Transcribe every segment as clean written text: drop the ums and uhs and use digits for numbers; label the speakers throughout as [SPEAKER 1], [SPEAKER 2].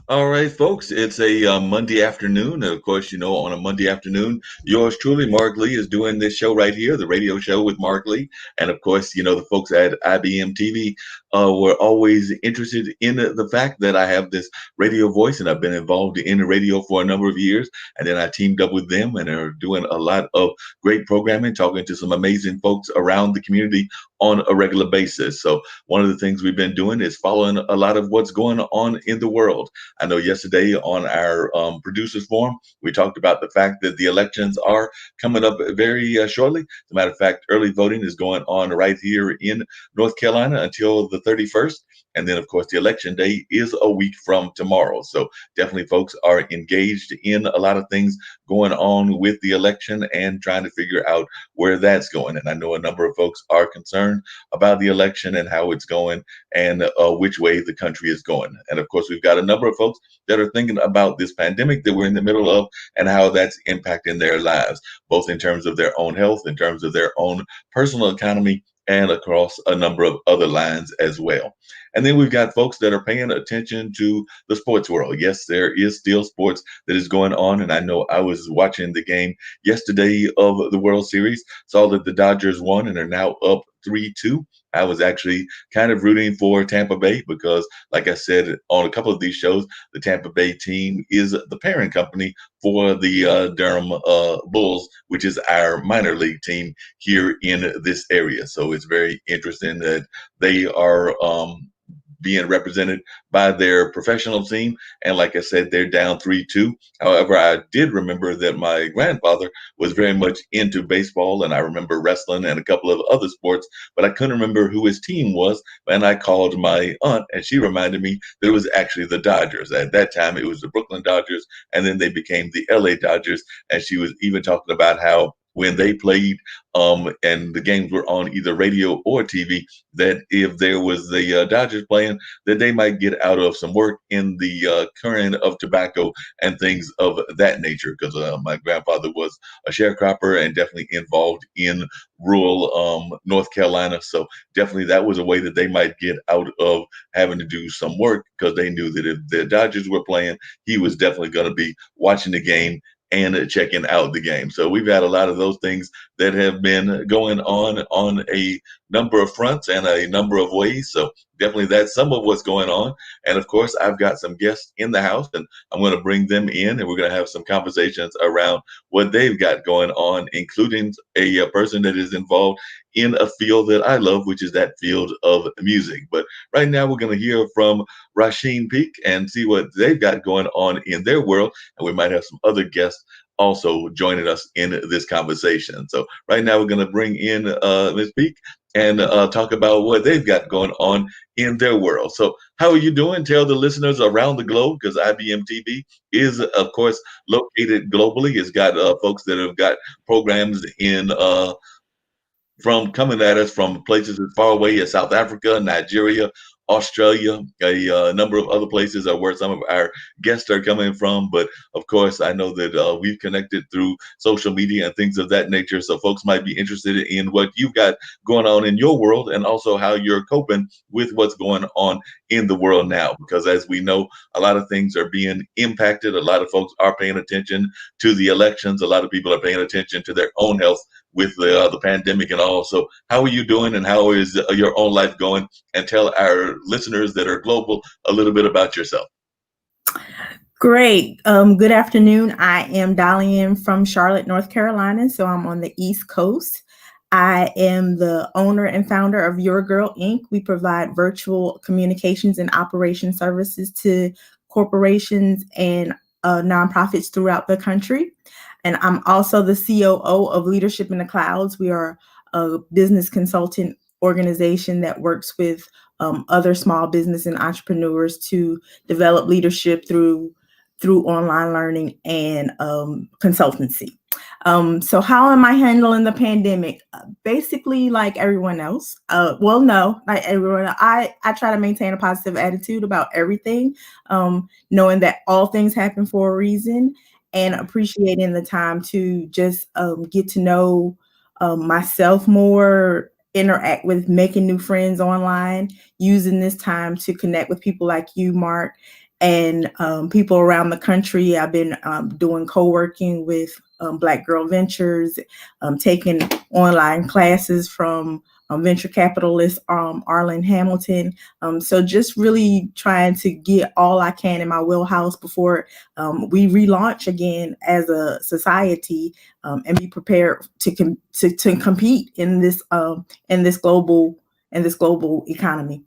[SPEAKER 1] All right, folks, it's a Monday afternoon. Of course, on a Monday afternoon, yours truly, Mark Lee, is doing this show right here, the radio show with Mark Lee. And of course, the folks at IBM TV were always interested in the fact that I have this radio voice and I've been involved in the radio for a number of years. And then I teamed up with them and are doing a lot of great programming, talking to some amazing folks around the community on a regular basis. So, one of the things we've been doing is following a lot of what's going on in the world. I know yesterday on our producers forum, we talked about the fact that the elections are coming up very shortly. As a matter of fact, early voting is going on right here in North Carolina until the 31st. And then, of course, the election day is a week from tomorrow. So definitely folks are engaged in a lot of things going on with the election and trying to figure out where that's going. And I know a number of folks are concerned about the election and how it's going and which way the country is going. And of course, we've got a number of folks that are thinking about this pandemic that we're in the middle of and how that's impacting their lives, both in terms of their own health, in terms of their own personal economy, and across a number of other lines as well. And then we've got folks that are paying attention to the sports world. Yes, there is still sports that is going on. And I know I was watching the game yesterday of the World Series, saw that the Dodgers won and are now up 3-2. I was actually kind of rooting for Tampa Bay because, like I said on a couple of these shows, the Tampa Bay team is the parent company for the Durham Bulls, which is our minor league team here in this area. So it's very interesting that they are being represented by their professional team. And like I said, they're down 3-2. However, I did remember that my grandfather was very much into baseball, and I remember wrestling and a couple of other sports, but I couldn't remember who his team was. And I called my aunt, and she reminded me that it was actually the Dodgers. At that time, it was the Brooklyn Dodgers, and then they became the LA Dodgers. And she was even talking about how when they played and the games were on either radio or TV, that if there was the Dodgers playing, that they might get out of some work in the current of tobacco and things of that nature. Because my grandfather was a sharecropper and definitely involved in rural North Carolina. So definitely that was a way that they might get out of having to do some work because they knew that if the Dodgers were playing, he was definitely going to be watching the game and checking out the game. So we've had a lot of those things that have been going on a number of fronts and a number of ways. So definitely that's some of what's going on. And of course, I've got some guests in the house and I'm going to bring them in and we're going to have some conversations around what they've got going on, including a person that is involved in a field that I love, which is that field of music. But right now we're going to hear from Rasheen Peak and see what they've got going on in their world. And we might have some other guests also joining us in this conversation. So right now we're going to bring in Ms. Peak and talk about what they've got going on in their world. So how are you doing? Tell the listeners around the globe, because IBM TV is, of course, located globally. It's got folks that have got programs in from coming at us from places as far away as South Africa, Nigeria, Australia, a number of other places are where some of our guests are coming from. But of course, I know that we've connected through social media and things of that nature. So folks might be interested in what you've got going on in your world and also how you're coping with what's going on in the world now. Because as we know, a lot of things are being impacted. A lot of folks are paying attention to the elections. A lot of people are paying attention to their own health with the pandemic and all. So how are you doing and how is your own life going? And tell our listeners that are global a little bit about yourself.
[SPEAKER 2] Great. Good afternoon. I am dialing in from Charlotte, North Carolina. So I'm on the East Coast. I am the owner and founder of Your Girl Inc. We provide virtual communications and operation services to corporations and nonprofits throughout the country. And I'm also the COO of Leadership in the Clouds. We are a business consultant organization that works with other small business and entrepreneurs to develop leadership through online learning and consultancy. So how am I handling the pandemic? Basically, like everyone else. No, like everyone. I try to maintain a positive attitude about everything, knowing that all things happen for a reason, and appreciating the time to just get to know myself more, interact with making new friends online, using this time to connect with people like you, Mark, and people around the country. I've been doing co-working with Black Girl Ventures, taking online classes from venture capitalist Arlen Hamilton. So just really trying to get all I can in my wheelhouse before we relaunch again as a society, and be prepared to compete in this global economy.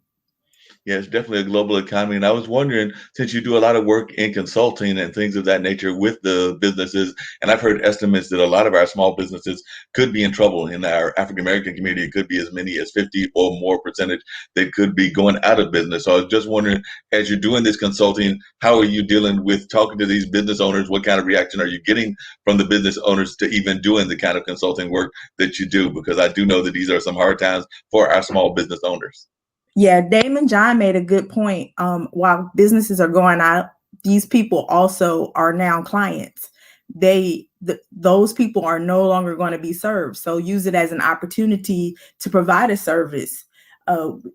[SPEAKER 1] Yeah, it's definitely a global economy. And I was wondering, since you do a lot of work in consulting and things of that nature with the businesses, and I've heard estimates that a lot of our small businesses could be in trouble in our African American community. It could be as many as 50 or more percentage that could be going out of business. So I was just wondering, as you're doing this consulting, how are you dealing with talking to these business owners? What kind of reaction are you getting from the business owners to even doing the kind of consulting work that you do? Because I do know that these are some hard times for our small business owners.
[SPEAKER 2] Yeah, Damon John made a good point. While businesses are going out, these people also are now clients. Those people are no longer going to be served. So use it as an opportunity to provide a service.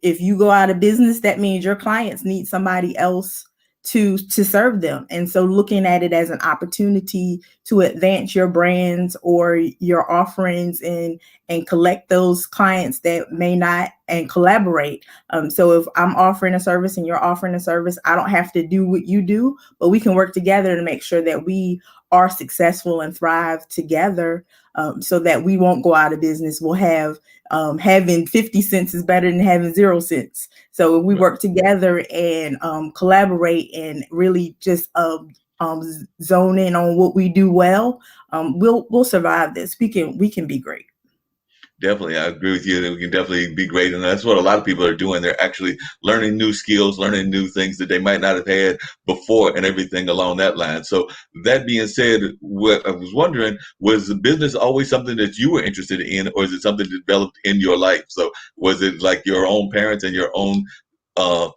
[SPEAKER 2] If you go out of business, that means your clients need somebody else to serve them. And so looking at it as an opportunity to advance your brands or your offerings and collect those clients that may not, and collaborate. So if I'm offering a service and you're offering a service, I don't have to do what you do, but we can work together to make sure that we are successful and thrive together, so that we won't go out of business. We'll have having 50 cents is better than having 0 cents. So if we work together and collaborate and really just zone in on what we do well, we'll survive this. We can be great.
[SPEAKER 1] Definitely, I agree with you that we can definitely be great, and that's what a lot of people are doing. They're actually learning new skills, learning new things that they might not have had before, and everything along that line. So, that being said, what I was wondering was the business always something that you were interested in, or is it something that developed in your life? So, was it like your own parents and your own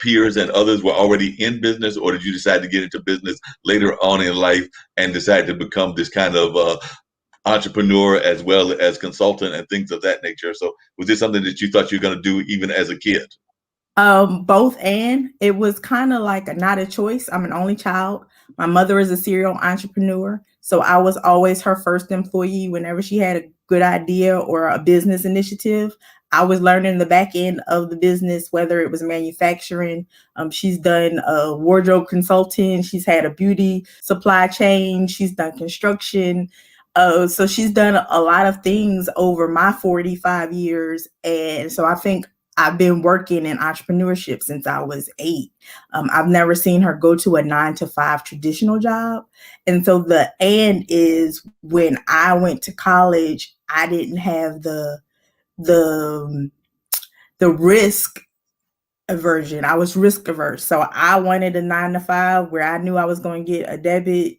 [SPEAKER 1] peers and others were already in business, or did you decide to get into business later on in life and decide to become this kind of entrepreneur as well as consultant and things of that nature? So was this something that you thought you were going to do even as a kid?
[SPEAKER 2] Both, and it was kind of like not a choice. I'm an only child. My mother is a serial entrepreneur, so I was always her first employee. Whenever she had a good idea or a business initiative, I was learning the back end of the business, whether it was manufacturing. She's done wardrobe consulting. She's had a beauty supply chain. She's done construction. So she's done a lot of things over my 45 years, and so I think I've been working in entrepreneurship since I was 8. I've never seen her go to a 9 to 5 traditional job. And so the and is when I went to college, I didn't have the the risk aversion. I was risk averse. So I wanted a 9 to 5 where I knew I was going to get a debit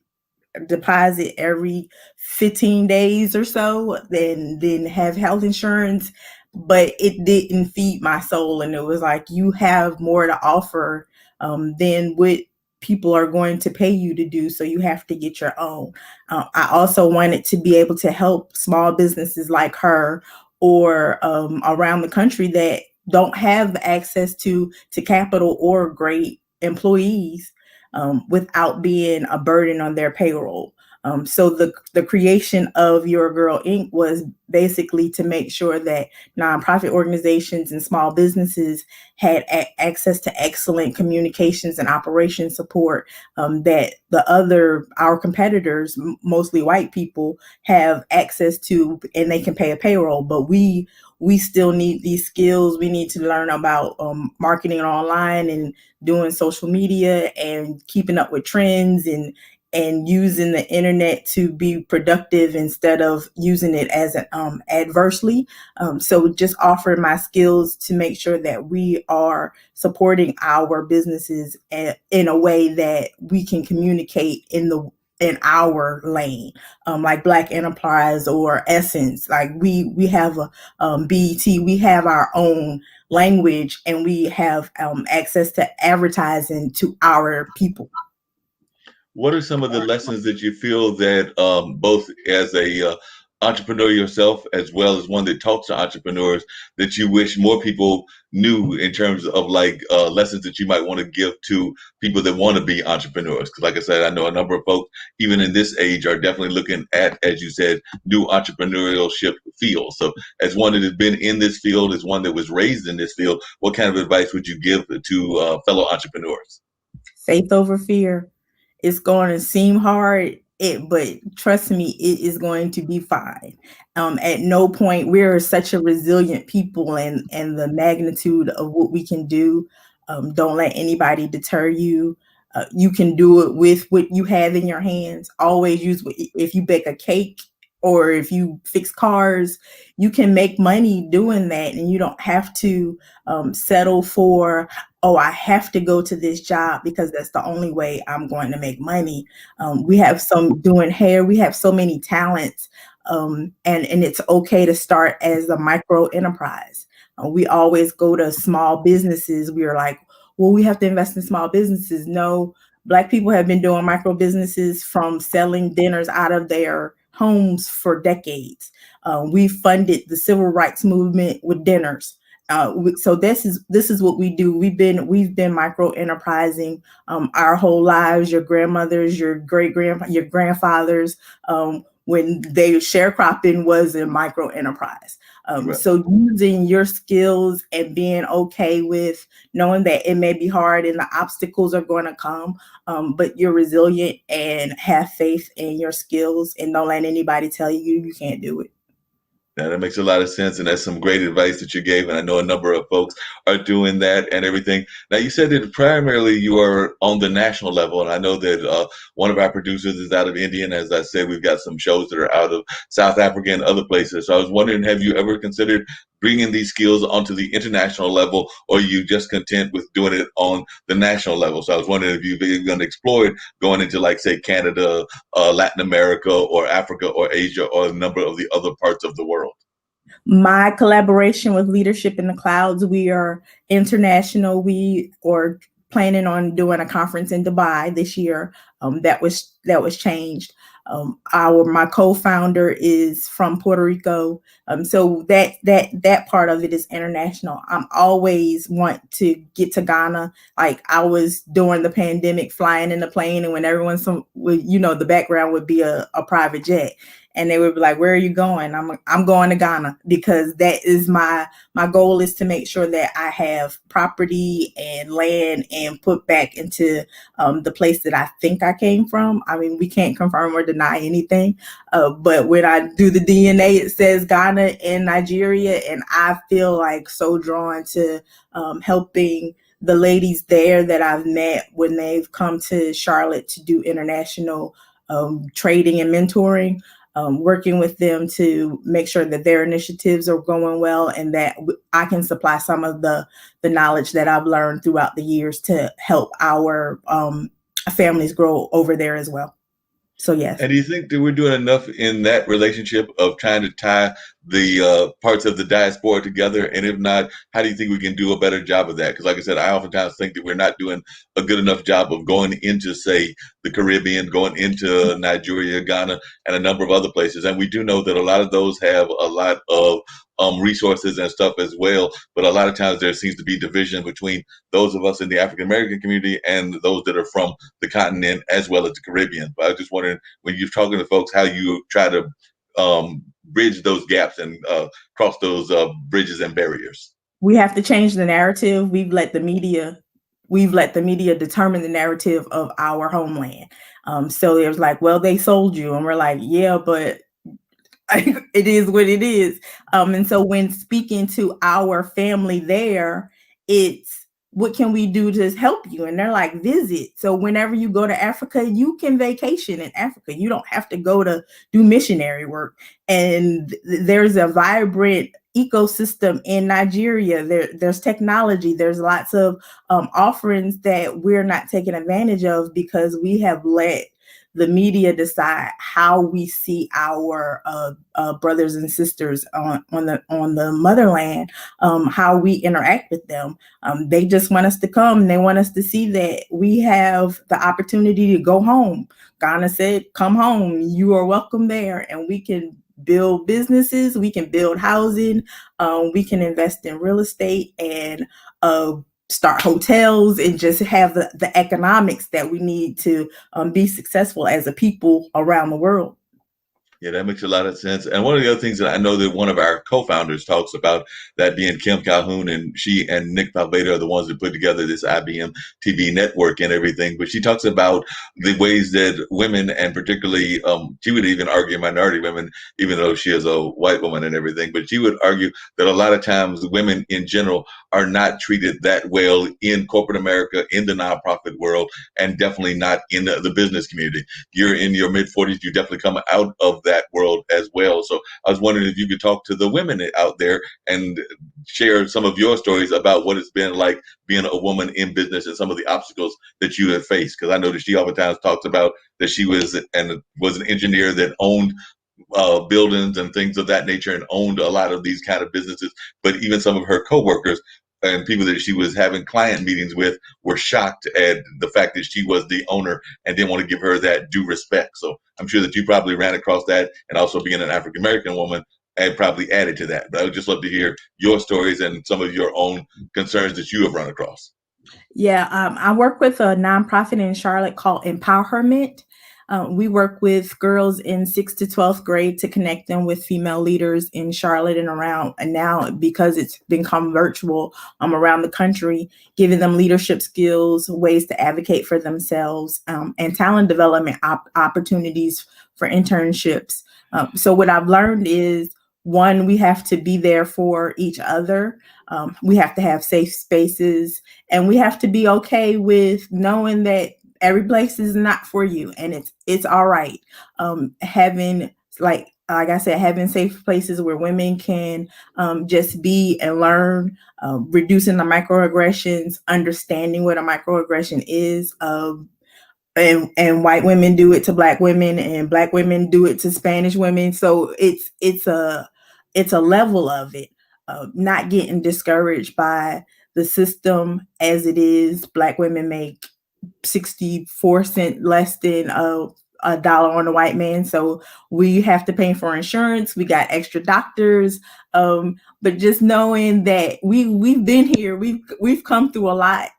[SPEAKER 2] deposit every 15 days or so, then have health insurance. But it didn't feed my soul, and it was like, you have more to offer than what people are going to pay you to do, so you have to get your own. I also wanted to be able to help small businesses like her, or around the country, that don't have access to capital or great employees, without being a burden on their payroll. So the creation of Your Girl Inc. was basically to make sure that nonprofit organizations and small businesses had access to excellent communications and operation support, that our competitors, mostly white people, have access to, and they can pay a payroll. But we still need these skills. We need to learn about marketing online and doing social media and keeping up with trends, and using the internet to be productive instead of using it as an adversely. So just offering my skills to make sure that we are supporting our businesses in a way that we can communicate in our lane, like Black Enterprise or Essence. Like we have a BET, we have our own language, and we have access to advertising to our people.
[SPEAKER 1] What are some of the lessons that you feel that both as a entrepreneur yourself, as well as one that talks to entrepreneurs, that you wish more people knew in terms of like lessons that you might want to give to people that want to be entrepreneurs? Because, like I said, I know a number of folks, even in this age, are definitely looking at, as you said, new entrepreneurship fields. So, as one that has been in this field, as one that was raised in this field, what kind of advice would you give to fellow entrepreneurs?
[SPEAKER 2] Faith over fear. It's going to seem hard, but trust me, it is going to be fine. At no point, we're such a resilient people, and the magnitude of what we can do. Don't let anybody deter you. You can do it with what you have in your hands. Always use, if you bake a cake or if you fix cars, you can make money doing that, and you don't have to settle for, oh, I have to go to this job because that's the only way I'm going to make money. We have some doing hair. We have so many talents, and it's okay to start as a micro enterprise. We always go to small businesses. We are like, well, we have to invest in small businesses. No, Black people have been doing micro businesses from selling dinners out of their homes for decades. We funded the civil rights movement with dinners. So this is what we do. We've been micro enterprising our whole lives. Your grandmothers, your grandfathers, when they sharecropping was a micro enterprise.
[SPEAKER 1] Right.
[SPEAKER 2] So using your skills and being okay with knowing that it may be hard and the obstacles are going to come, but you're resilient and have faith in your skills, and don't let anybody tell you can't do it.
[SPEAKER 1] Now, that makes a lot of sense, and that's some great advice that you gave. And I know a number of folks are doing that and everything. Now, you said that primarily you are on the national level, and I know that one of our producers is out of India, and as I said, we've got some shows that are out of South Africa and other places. So I was wondering, have you ever considered bringing these skills onto the international level, or are you just content with doing it on the national level? So I was wondering if you're going to explore it going into, like, say, Canada, Latin America, or Africa, or Asia, or a number of the other parts of the world.
[SPEAKER 2] My collaboration with Leadership in the Clouds, we are international. We are planning on doing a conference in Dubai this year. That was changed. Our My co-founder is from Puerto Rico, so that part of it is international. I'm always want to get to Ghana. Like, I was during the pandemic flying in the plane, and when everyone, the background would be a private jet, and they would be like, "Where are you going?" I'm going to Ghana, because that is my goal, is to make sure that I have property and land and put back into the place that I think I came from. I mean, we can't confirm or deny anything, but when I do the DNA, it says Ghana and Nigeria, and I feel like so drawn to helping the ladies there that I've met when they've come to Charlotte to do international trading and mentoring. Working with them to make sure that their initiatives are going well, and that I can supply some of the knowledge that I've learned throughout the years to help our families grow over there as well. So yes.
[SPEAKER 1] And do you think that we're doing enough in that relationship of trying to tie the parts of the diaspora together? And if not, how do you think we can do a better job of that? Because, like I said, I oftentimes think that we're not doing a good enough job of going into, say, the Caribbean, going into Nigeria, Ghana, and a number of other places. And we do know that a lot of those have a lot of resources and stuff as well. But a lot of times there seems to be division between those of us in the African American community and those that are from the continent as well as the Caribbean. But I was just wondering, when you're talking to folks, how you try to bridge those gaps and cross those bridges and barriers.
[SPEAKER 2] We have to change the narrative. We've let the media determine the narrative of our homeland. So there's like, well, they sold you, and we're like, yeah, but it is what it is. And so when speaking to our family there, it's, what can we do to help you? And they're like, visit. So whenever you go to Africa, you can vacation in Africa. You don't have to go to do missionary work. And there's a vibrant ecosystem in Nigeria. There's technology. There's lots of offerings that we're not taking advantage of, because we have let the media decide how we see our brothers and sisters on the motherland, how we interact with them. They just want us to come. They want us to see that we have the opportunity to go home. Ghana said, "Come home. You are welcome there," and we can build businesses, we can build housing, we can invest in real estate and uh, start hotels and just have the economics that we need to be successful as a people around the world.
[SPEAKER 1] Yeah, that makes a lot of sense. And one of the other things that I know that one of our co-founders talks about, that being Kim Calhoun, and she and Nick Palveda are the ones that put together this IBM TV network and everything. But she talks about the ways that women, and particularly, she would even argue minority women, even though she is a white woman and everything, but she would argue that a lot of times women in general are not treated that well in corporate America, in the nonprofit world, and definitely not in the business community. You're in your mid 40s, you definitely come out of that world as well. So I was wondering if you could talk to the women out there and share some of your stories about what it's been like being a woman in business and some of the obstacles that you have faced. Because I know that she oftentimes talks about that she was an engineer that owned buildings and things of that nature, and owned a lot of these kind of businesses. But even some of her coworkers and people that she was having client meetings with were shocked at the fact that she was the owner and didn't want to give her that due respect. So I'm sure that you probably ran across that, and also being an African American woman and probably added to that. But I would just love to hear your stories and some of your own concerns that you have run across.
[SPEAKER 2] Yeah, I work with a nonprofit in Charlotte called Empowerment. We work with girls in 6th to 12th grade to connect them with female leaders in Charlotte and around. And now, because it's become virtual, around the country, giving them leadership skills, ways to advocate for themselves, and talent development opportunities for internships. So, what I've learned is one, we have to be there for each other. We have to have safe spaces, and we have to be okay with knowing that every place is not for you, and it's all right. Having like I said, having safe places where women can just be and learn, reducing the microaggressions, understanding what a microaggression is, and white women do it to black women, and black women do it to Spanish women. So it's a level of it. Not getting discouraged by the system as it is. Black women make 64 cents less than a dollar on a white man. So we have to pay for insurance. We got extra doctors. But just knowing that we've been here, we've come through a lot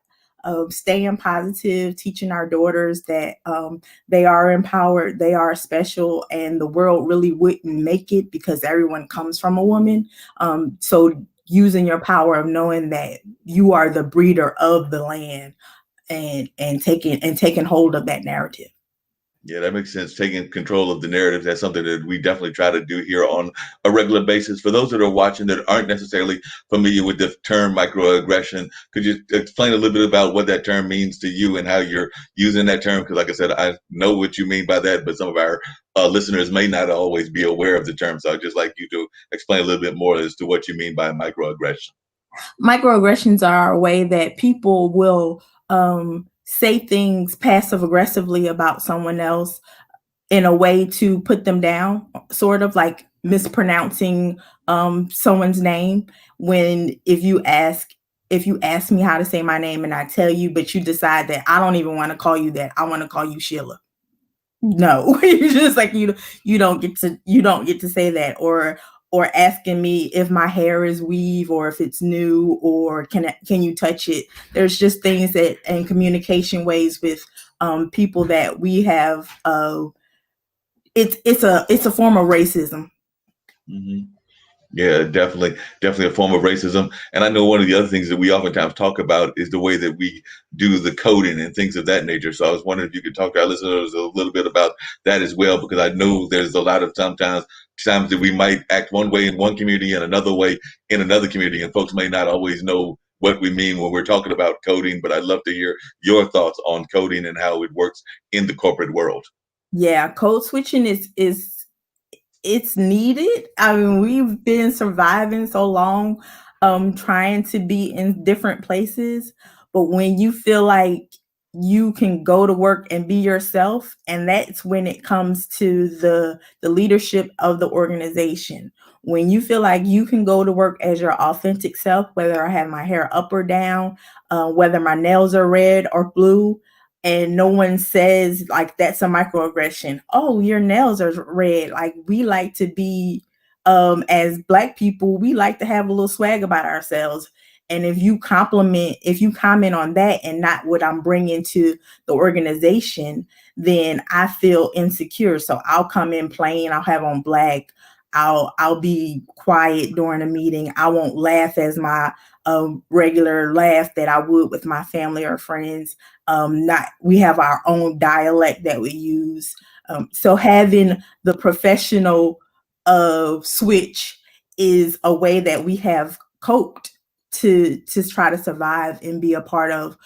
[SPEAKER 2] of staying positive, teaching our daughters that they are empowered, they are special, and the world really wouldn't make it because everyone comes from a woman. So using your power of knowing that you are the breeder of the land, and taking hold of that narrative.
[SPEAKER 1] Yeah, that makes sense. Taking control of the narrative, that's something that we definitely try to do here on a regular basis. For those that are watching that aren't necessarily familiar with the term microaggression, could you explain a little bit about what that term means to you and how you're using that term? Because, like I said, I know what you mean by that, but some of our listeners may not always be aware of the term. So I'd just like you to explain a little bit more as to what you mean by microaggression.
[SPEAKER 2] Microaggressions are a way that people will say things passive aggressively about someone else in a way to put them down, sort of like mispronouncing someone's name. When if you ask me how to say my name and I tell you, but you decide that I don't even want to call you that, I want to call you Sheila. No, you're just like you don't get to say that. Or asking me if my hair is weave or if it's new, or can you touch it. There's just things that, and communication ways with people that we have. It's a form of racism.
[SPEAKER 1] Mm-hmm. Yeah, definitely a form of racism. And I know one of the other things that we oftentimes talk about is the way that we do the coding and things of that nature. So I was wondering if you could talk to our listeners a little bit about that as well, because I know there's a lot of sometimes times that we might act one way in one community and another way in another community, and folks may not always know what we mean when we're talking about coding. But I'd love to hear your thoughts on coding and how it works in the corporate world.
[SPEAKER 2] Yeah, code switching is it's needed. I mean, we've been surviving so long, trying to be in different places. But when you feel like you can go to work and be yourself, and that's when it comes to the leadership of the organization. When you feel like you can go to work as your authentic self, whether I have my hair up or down, whether my nails are red or blue, and no one says like that's a microaggression. Oh, your nails are red. Like we like to be as black people, we like to have a little swag about ourselves. And if you comment on that and not what I'm bringing to the organization, then I feel insecure. So I'll come in plain, I'll have on black, I'll be quiet during a meeting. I won't laugh as my regular laugh that I would with my family or friends. Not We have our own dialect that we use. So having the professional switch is a way that we have coped to try to survive and be a part of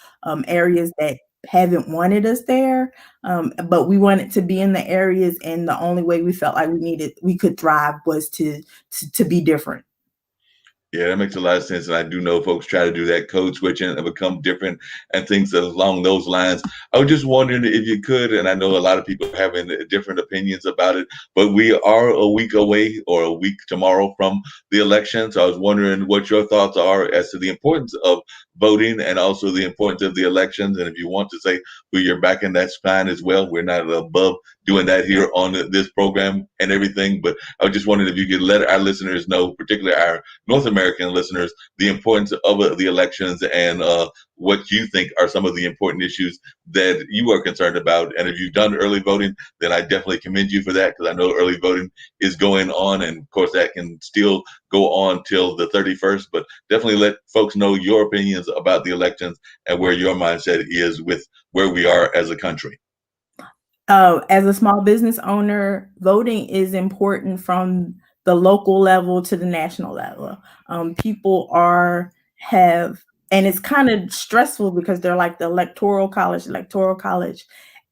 [SPEAKER 2] areas that haven't wanted us there, but we wanted to be in the areas, and the only way we felt like we could thrive was to be different.
[SPEAKER 1] Yeah, that makes a lot of sense. And I do know folks try to do that code switching and become different and things along those lines. I was just wondering if you could, and I know a lot of people having different opinions about it, but we are a week away or a week tomorrow from the election. So I was wondering what your thoughts are as to the importance of voting and also the importance of the elections. And if you want to say who you're backing, that's fine as well. We're not above doing that here on this program and everything. But I was just wondering if you could let our listeners know, particularly our North American listeners, the importance of the elections and what you think are some of the important issues that you are concerned about. And if you've done early voting, then I definitely commend you for that, because I know early voting is going on. And of course, that can still go on till the 31st. But definitely let folks know your opinions about the elections and where your mindset is with where we are as a country.
[SPEAKER 2] As a small business owner, voting is important from the local level to the national level. People are have, and it's kind of stressful because they're like the electoral college.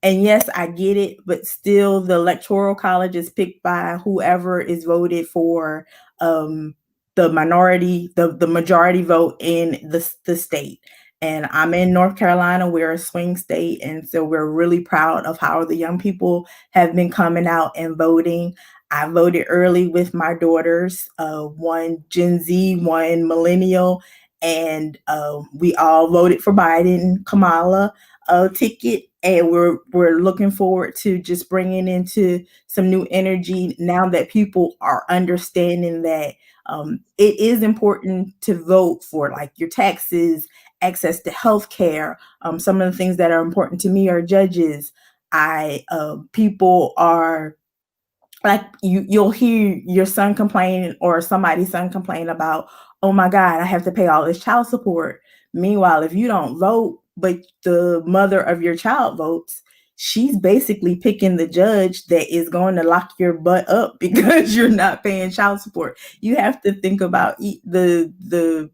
[SPEAKER 2] And yes, I get it, but still, the electoral college is picked by whoever is voted for the minority, the majority vote in the state. And I'm in North Carolina. We're a swing state. And so we're really proud of how the young people have been coming out and voting. I voted early with my daughters, one Gen Z, one millennial, and we all voted for Biden, Kamala ticket. And we're looking forward to just bringing into some new energy now that people are understanding that it is important to vote for like your taxes, access to health care. Some of the things that are important to me are judges. People are like you'll hear your son complain or somebody's son complain about, oh my God, I have to pay all this child support. Meanwhile, if you don't vote, but the mother of your child votes, she's basically picking the judge that is going to lock your butt up because you're not paying child support. You have to think about the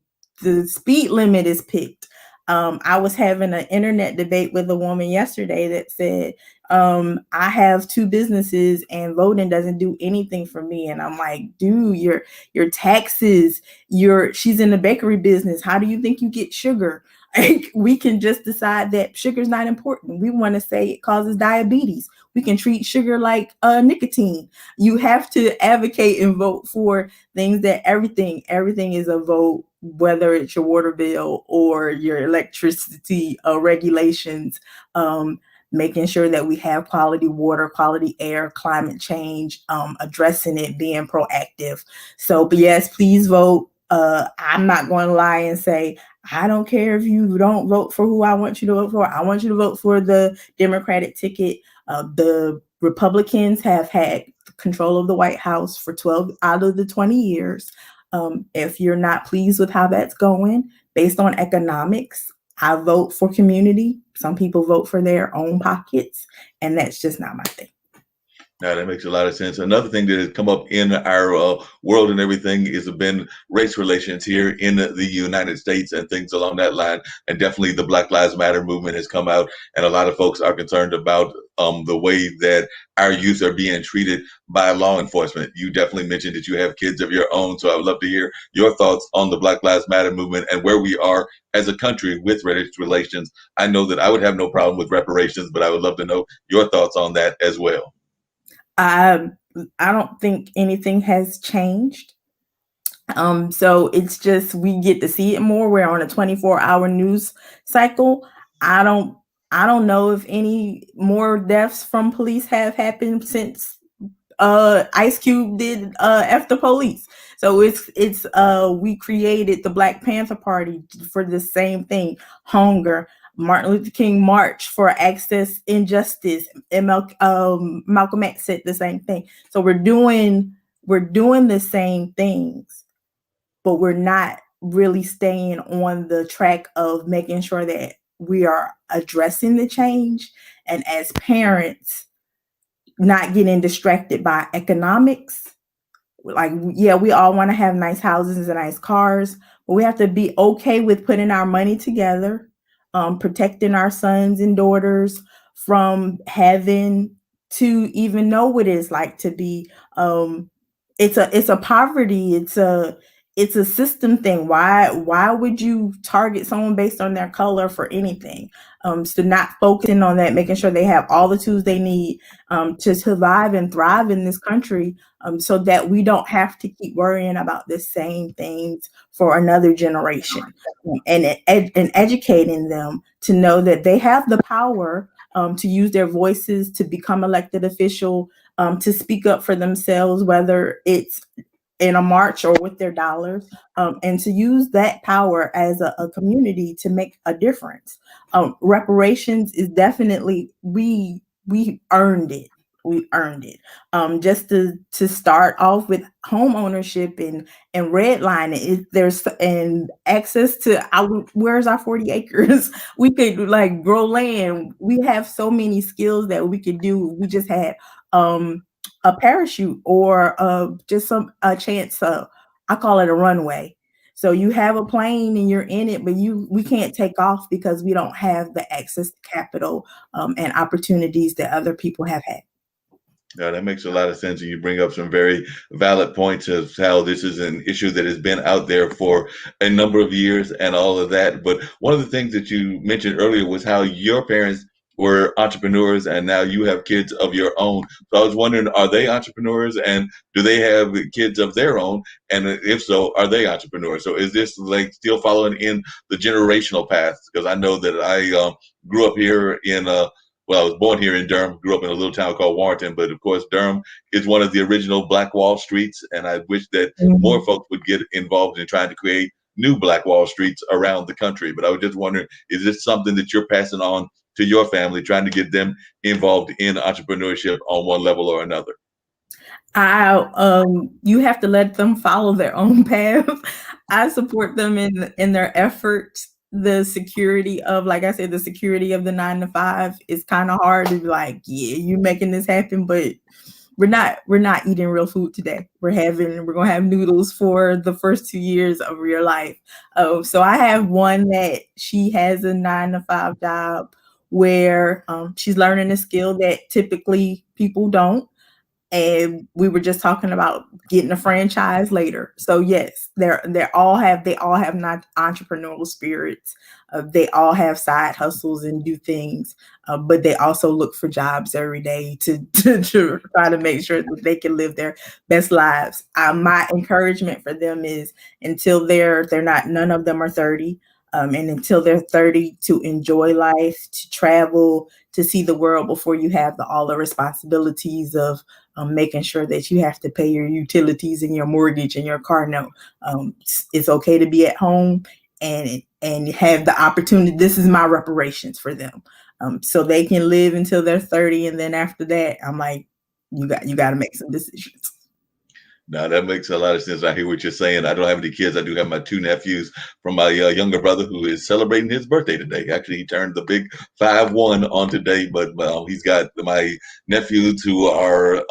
[SPEAKER 2] speed limit is picked. I was having an internet debate with a woman yesterday that said, I have two businesses and voting doesn't do anything for me. And I'm like, dude, your taxes, she's in the bakery business. How do you think you get sugar? Like, we can just decide that sugar's not important. We want to say it causes diabetes. We can treat sugar like nicotine. You have to advocate and vote for things that everything is a vote, whether it's your water bill or your electricity regulations. Making sure that we have quality water, quality air, climate change, addressing it, being proactive. So, but yes, please vote. I'm not going to lie and say, I don't care if you don't vote for who I want you to vote for. I want you to vote for the Democratic ticket. The Republicans have had control of the White House for 12 out of the 20 years. If you're not pleased with how that's going, based on economics, I vote for community. Some people vote for their own pockets, and that's just not my thing.
[SPEAKER 1] Now that makes a lot of sense. Another thing that has come up in our world and everything is been race relations here in the United States and things along that line. And definitely the Black Lives Matter movement has come out, and a lot of folks are concerned about the way that our youth are being treated by law enforcement. You definitely mentioned that you have kids of your own, so I would love to hear your thoughts on the Black Lives Matter movement and where we are as a country with race relations. I know that I would have no problem with reparations, but I would love to know your thoughts on that as well.
[SPEAKER 2] I I don't think anything has changed. So it's just we get to see it more. We're on a 24-hour news cycle. I don't. I don't know if any more deaths from police have happened since Ice Cube did F the Police. So it's we created the Black Panther Party for the same thing. Hunger. Martin Luther King March for access injustice. Malcolm X said the same thing. So we're doing the same things, but we're not really staying on the track of making sure that we are addressing the change, and as parents not getting distracted by economics. Like, yeah, we all want to have nice houses and nice cars, but we have to be okay with putting our money together, protecting our sons and daughters from having to even know what it's like to be it's a poverty, it's a system thing. Why would you target someone based on their color for anything? So not focusing on that, making sure they have all the tools they need to survive and thrive in this country, so that we don't have to keep worrying about the same things for another generation, and educating them to know that they have the power to use their voices, to become elected official, to speak up for themselves, whether it's in a march or with their dollars, and to use that power as a community to make a difference. Reparations is definitely, we earned it. We earned it. Just to start off with home ownership and redlining, there's and access to our, where's our 40 acres? We could like grow land. We have so many skills that we could do. We just had um a parachute, or just some a chance. I call it a runway. So you have a plane and you're in it, but we can't take off because we don't have the access to capital and opportunities that other people have had.
[SPEAKER 1] Yeah, that makes a lot of sense. And you bring up some very valid points of how this is an issue that has been out there for a number of years and all of that. But one of the things that you mentioned earlier was how your parents were entrepreneurs and now you have kids of your own. So I was wondering, are they entrepreneurs and do they have kids of their own? And if so, are they entrepreneurs? So is this like still following in the generational path? Because I know that I grew up here in well, I was born here in Durham, grew up in a little town called Warrenton, but of course, Durham is one of the original Black Wall Streets, and I wish that more
[SPEAKER 2] Mhm.
[SPEAKER 1] folks would get involved in trying to create new Black Wall Streets around the country. But I was just wondering, is this something that you're passing on to your family, trying to get them involved in entrepreneurship on one level or another?
[SPEAKER 2] You have to let them follow their own path. I support them in their efforts. The security of, like I said, the security of the 9 to 5 is kind of hard to be like, yeah, you making this happen, but we're not eating real food today. We're gonna have noodles for the first 2 years of your life. Oh, so I have one that she has a 9 to 5 job where she's learning a skill that typically people don't, and we were just talking about getting a franchise later. So yes, they all have not entrepreneurial spirits. They all have side hustles and do things, but they also look for jobs every day to try to make sure that they can live their best lives. My encouragement for them is, until they're not, none of them are 30. And until they're 30, to enjoy life, to travel, to see the world before you have all the responsibilities of making sure that you have to pay your utilities and your mortgage and your car note. It's okay to be at home and have the opportunity. This is my reparations for them, so they can live until they're 30, and then after that, I'm like, you got to make some decisions.
[SPEAKER 1] Now that makes a lot of sense. I hear what you're saying. I don't have any kids. I do have my two nephews from my younger brother who is celebrating his birthday today. Actually, he turned the big 5-1 on today, but he's got my nephews who are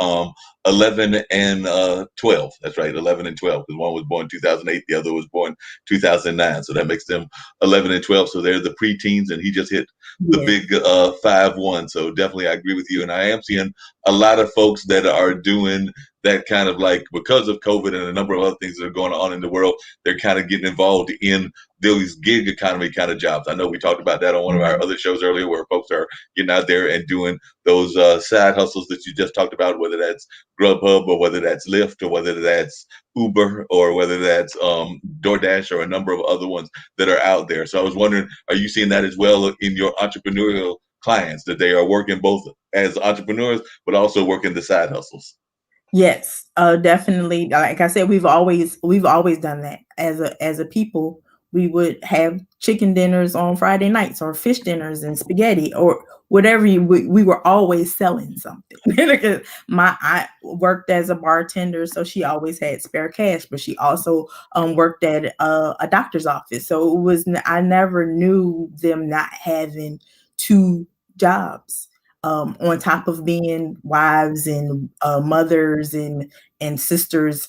[SPEAKER 1] 11 and 12. That's right, 11 and 12. Because one was born 2008, the other was born 2009. So that makes them 11 and 12. So they're the preteens, and he just hit the
[SPEAKER 2] Yes.
[SPEAKER 1] big 5-1. So definitely, I agree with you. And I am seeing a lot of folks that are doing that kind of like, because of COVID and a number of other things that are going on in the world, they're kind of getting involved in those gig economy kind of jobs. I know we talked about that on one of our
[SPEAKER 2] Mhm.
[SPEAKER 1] other shows earlier, where folks are getting out there and doing those side hustles that you just talked about, whether that's Grubhub or whether that's Lyft or whether that's Uber or whether that's DoorDash or a number of other ones that are out there. So I was wondering, are you seeing that as well in your entrepreneurial clients, that they are working both as entrepreneurs, but also working the side hustles.
[SPEAKER 2] Yes, definitely. Like I said, we've always done that as a people. We would have chicken dinners on Friday nights, or fish dinners and spaghetti, or whatever. We were always selling something. Because I worked as a bartender, so she always had spare cash. But she also worked at a doctor's office, so I never knew them not having two jobs, on top of being wives and mothers and sisters.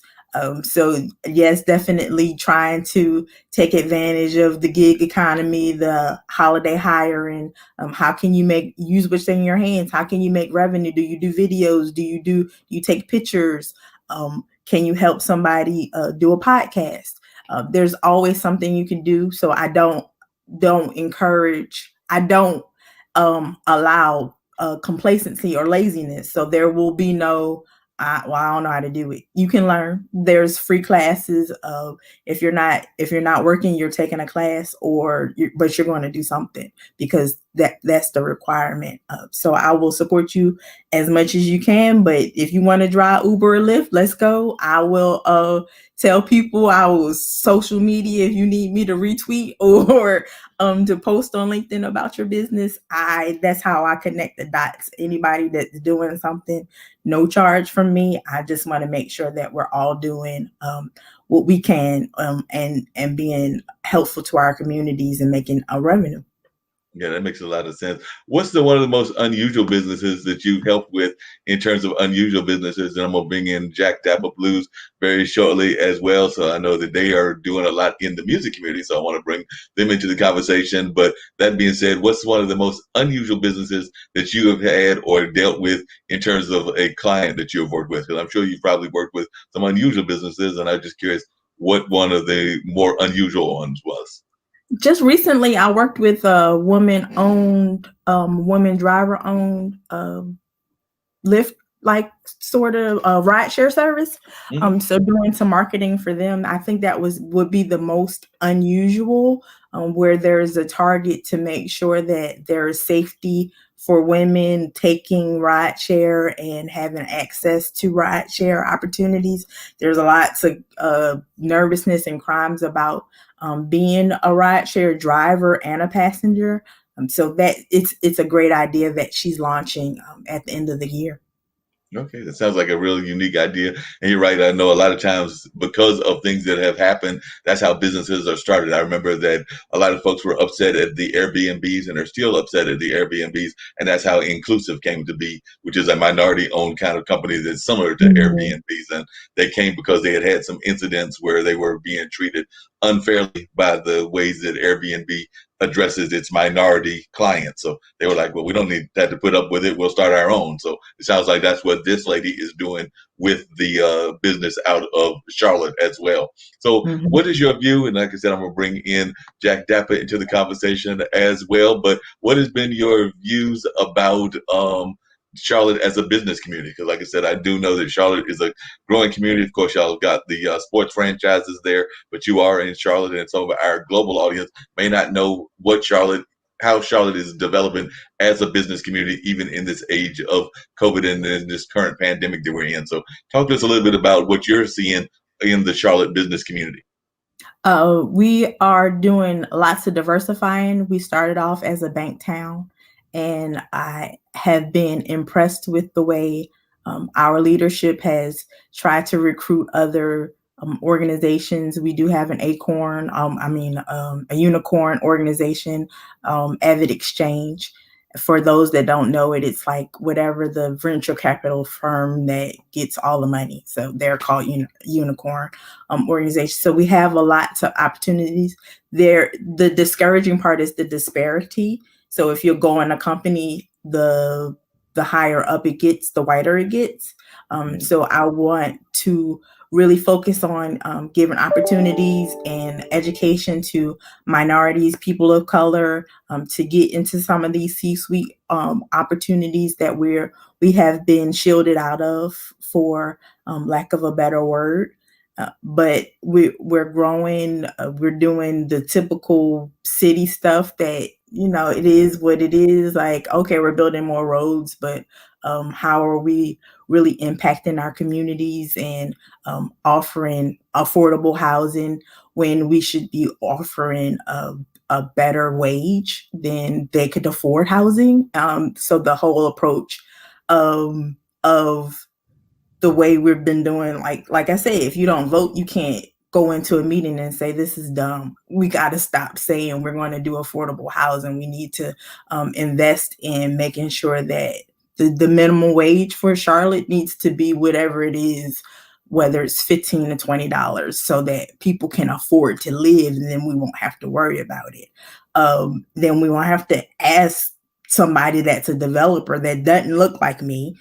[SPEAKER 2] So yes, definitely trying to take advantage of the gig economy, the holiday hiring. How can you use what's in your hands? How can you make revenue? Do you do videos? Do you take pictures? Can you help somebody do a podcast? There's always something you can do. So don't encourage. I don't allow complacency or laziness. So there will be no, I don't know how to do it. You can learn. There's free classes. If you're not working, you're taking a class, but you're going to do something, because that's the requirement. So I will support you as much as you can. But if you want to drive Uber or Lyft, let's go. I will tell people. I will social media if you need me to retweet or to post on LinkedIn about your business. That's how I connect the dots. Anybody that's doing something, no charge from me. I just want to make sure that we're all doing what we can, and being helpful to our communities and making a revenue.
[SPEAKER 1] Yeah, that makes a lot of sense. What's the one of the most unusual businesses that you've helped with in terms of unusual businesses? And I'm gonna bring in Jack Dapper Blues very shortly as well. So I know that they are doing a lot in the music community. So I want to bring them into the conversation. But that being said, what's one of the most unusual businesses that you have had or dealt with in terms of a client that you have worked with? Because I'm sure you've probably worked with some unusual businesses, and I'm just curious what one of the more unusual ones was.
[SPEAKER 2] Just recently, I worked with a woman driver owned Lyft, like, sort of a ride share service.
[SPEAKER 1] Hmm.
[SPEAKER 2] So doing some marketing for them, I think that would be the most unusual, where there's a target to make sure that there is safety for women taking ride share and having access to ride share opportunities. There's a lot of nervousness and crimes about being a ride share driver and a passenger. So that it's a great idea that she's launching at the end of the year.
[SPEAKER 1] Okay, that sounds like a really unique idea. And you're right. I know a lot of times because of things that have happened, that's how businesses are started. I remember that a lot of folks were upset at the Airbnbs and are still upset at the Airbnbs. And that's how Inclusive came to be, which is a minority owned kind of company that's similar to
[SPEAKER 2] Mhm.
[SPEAKER 1] Airbnbs. And they came because they had had some incidents where they were being treated unfairly by the ways that Airbnb addresses its minority clients. So they were like, well, we don't need that to put up with it. We'll start our own. So it sounds like that's what this lady is doing with the business out of Charlotte as well. So
[SPEAKER 2] Mhm.
[SPEAKER 1] what is your view? And like I said, I'm going to bring in Jack Dapper into the conversation as well. But what has been your views about Charlotte as a business community? Because like I said, I do know that Charlotte is a growing community. Of course, y'all got the sports franchises there, but you are in Charlotte, and some of our global audience may not know how Charlotte is developing as a business community, even in this age of COVID and in this current pandemic that we're in. So, talk to us a little bit about what you're seeing in the Charlotte business community.
[SPEAKER 2] We are doing lots of diversifying. We started off as a bank town, and I have been impressed with the way our leadership has tried to recruit other organizations. We do have an acorn, a unicorn organization, Avid Exchange. For those that don't know it, it's like whatever the venture capital firm that gets all the money. So they're called unicorn organization. So we have a lot of opportunities there. The discouraging part is the disparity. So if you go in a company, the higher up it gets, the whiter it gets.
[SPEAKER 1] Mhm.
[SPEAKER 2] So I want to really focus on giving opportunities and education to minorities, people of color, to get into some of these C-suite opportunities that we have been shielded out of, for lack of a better word. But we're growing. We're doing the typical city stuff that it is what it is. Like, okay, we're building more roads, but how are we really impacting our communities and offering affordable housing when we should be offering a better wage than they could afford housing? So the whole approach of the way we've been doing, like I say, if you don't vote, you can't go into a meeting and say this is dumb. We got to stop saying we're going to do affordable housing. We need to invest in making sure that the minimum wage for Charlotte needs to be whatever it is, whether it's $15 to $20, so that people can afford to live, and then we won't have to worry about it. Then we won't have to ask somebody that's a developer that doesn't look like me,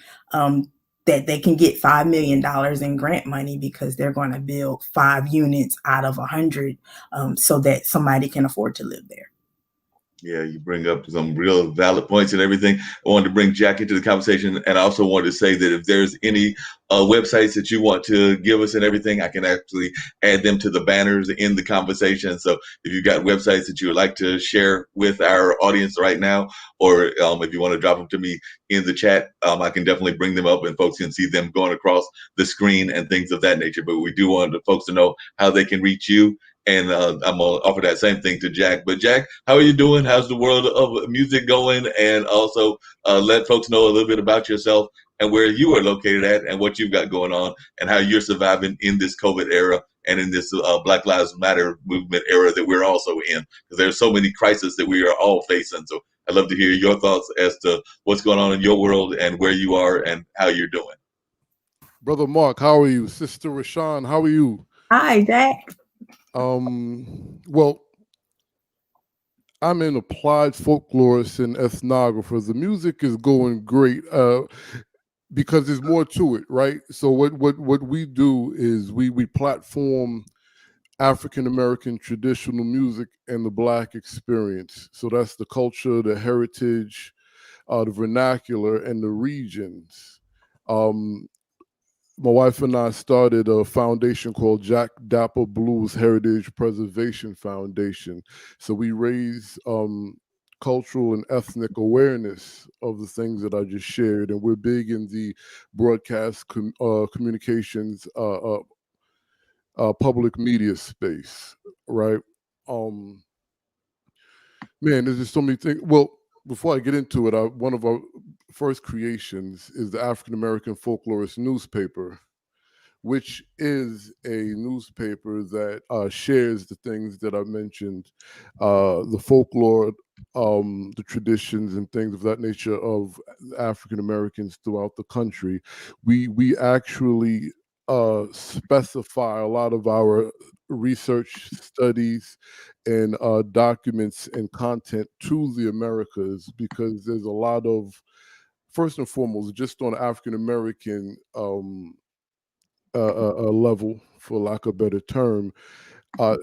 [SPEAKER 2] that they can get $5 million in grant money because they're going to build 5 units out of 100, so that somebody can afford to live there.
[SPEAKER 1] Yeah, you bring up some real valid points and everything. I wanted to bring Jack into the conversation, and I also wanted to say that if there's any websites that you want to give us and everything, I can actually add them to the banners in the conversation. So if you've got websites that you would like to share with our audience right now, or if you want to drop them to me in the chat, I can definitely bring them up and folks can see them going across the screen and things of that nature. But we do want the folks to know how they can reach you, and I'm gonna offer that same thing to Jack. But Jack, how are you doing? How's the world of music going? And also let folks know a little bit about yourself and where you are located at, and what you've got going on, and how you're surviving in this COVID era and in this Black Lives Matter movement era that we're also in. Because there's so many crises that we are all facing. So I'd love to hear your thoughts as to what's going on in your world and where you are and how you're doing.
[SPEAKER 3] Brother Mark, how are you? Sister Rashawn, how are you?
[SPEAKER 2] Hi, Jack.
[SPEAKER 3] Well, I'm an applied folklorist and ethnographer. The music is going great because there's more to it, right? So what we do is we platform African American traditional music and the Black experience. So that's the culture, the heritage, the vernacular, and the regions. Um, my wife and I started a foundation called Jack Dapper Blues Heritage Preservation Foundation. So we raise cultural and ethnic awareness of the things that I just shared, and we're big in the broadcast communications, public media space, right? Um, Man, there's just so many things. Well, before I get into it, one of our first creations is the African American Folklorist newspaper, which is a newspaper that shares the things that I mentioned, the folklore, the traditions, and things of that nature of African Americans throughout the country. We actually specify a lot of our research studies and documents and content to the Americas, because there's a lot of, first and foremost, just on African American level, for lack of a better term,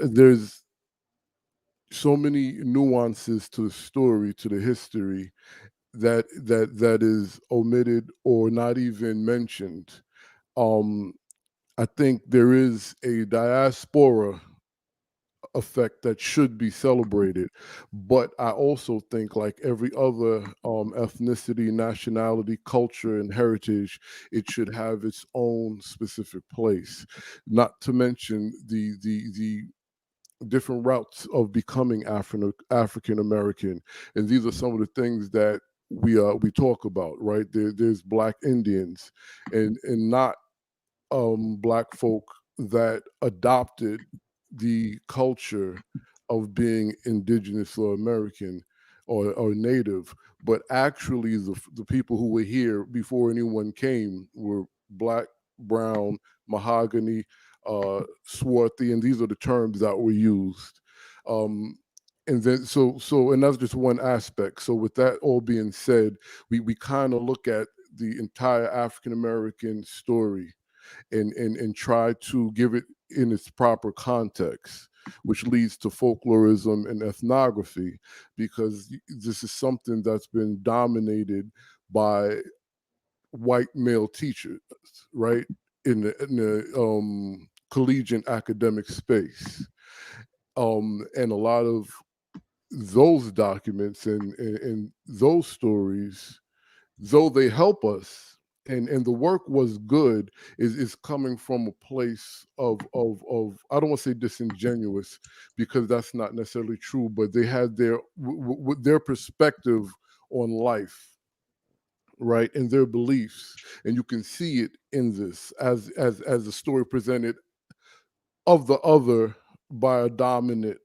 [SPEAKER 3] there's so many nuances to the story, to the history, that is omitted or not even mentioned. Um, I think there is a diaspora effect that should be celebrated, but I also think, like every other ethnicity, nationality, culture, and heritage, it should have its own specific place. Not to mention the different routes of becoming African American, and these are some of the things that we talk about. Right there's Black Indians, and not Black folk that adopted the culture of being indigenous or American, or native, but actually the people who were here before anyone came were Black, brown, mahogany, swarthy, and these are the terms that were used. Um, and then and that's just one aspect. So with that all being said, we kind of look at the entire African American story, and try to give it in its proper context, which leads to folklorism and ethnography, because this is something that's been dominated by white male teachers, right, in the collegiate academic space, and a lot of those documents and those stories, though they help us, and the work was good, is coming from a place of I don't want to say disingenuous, because that's not necessarily true, but they had their perspective on life, right, and their beliefs, and you can see it in this as a story presented of the other by a dominant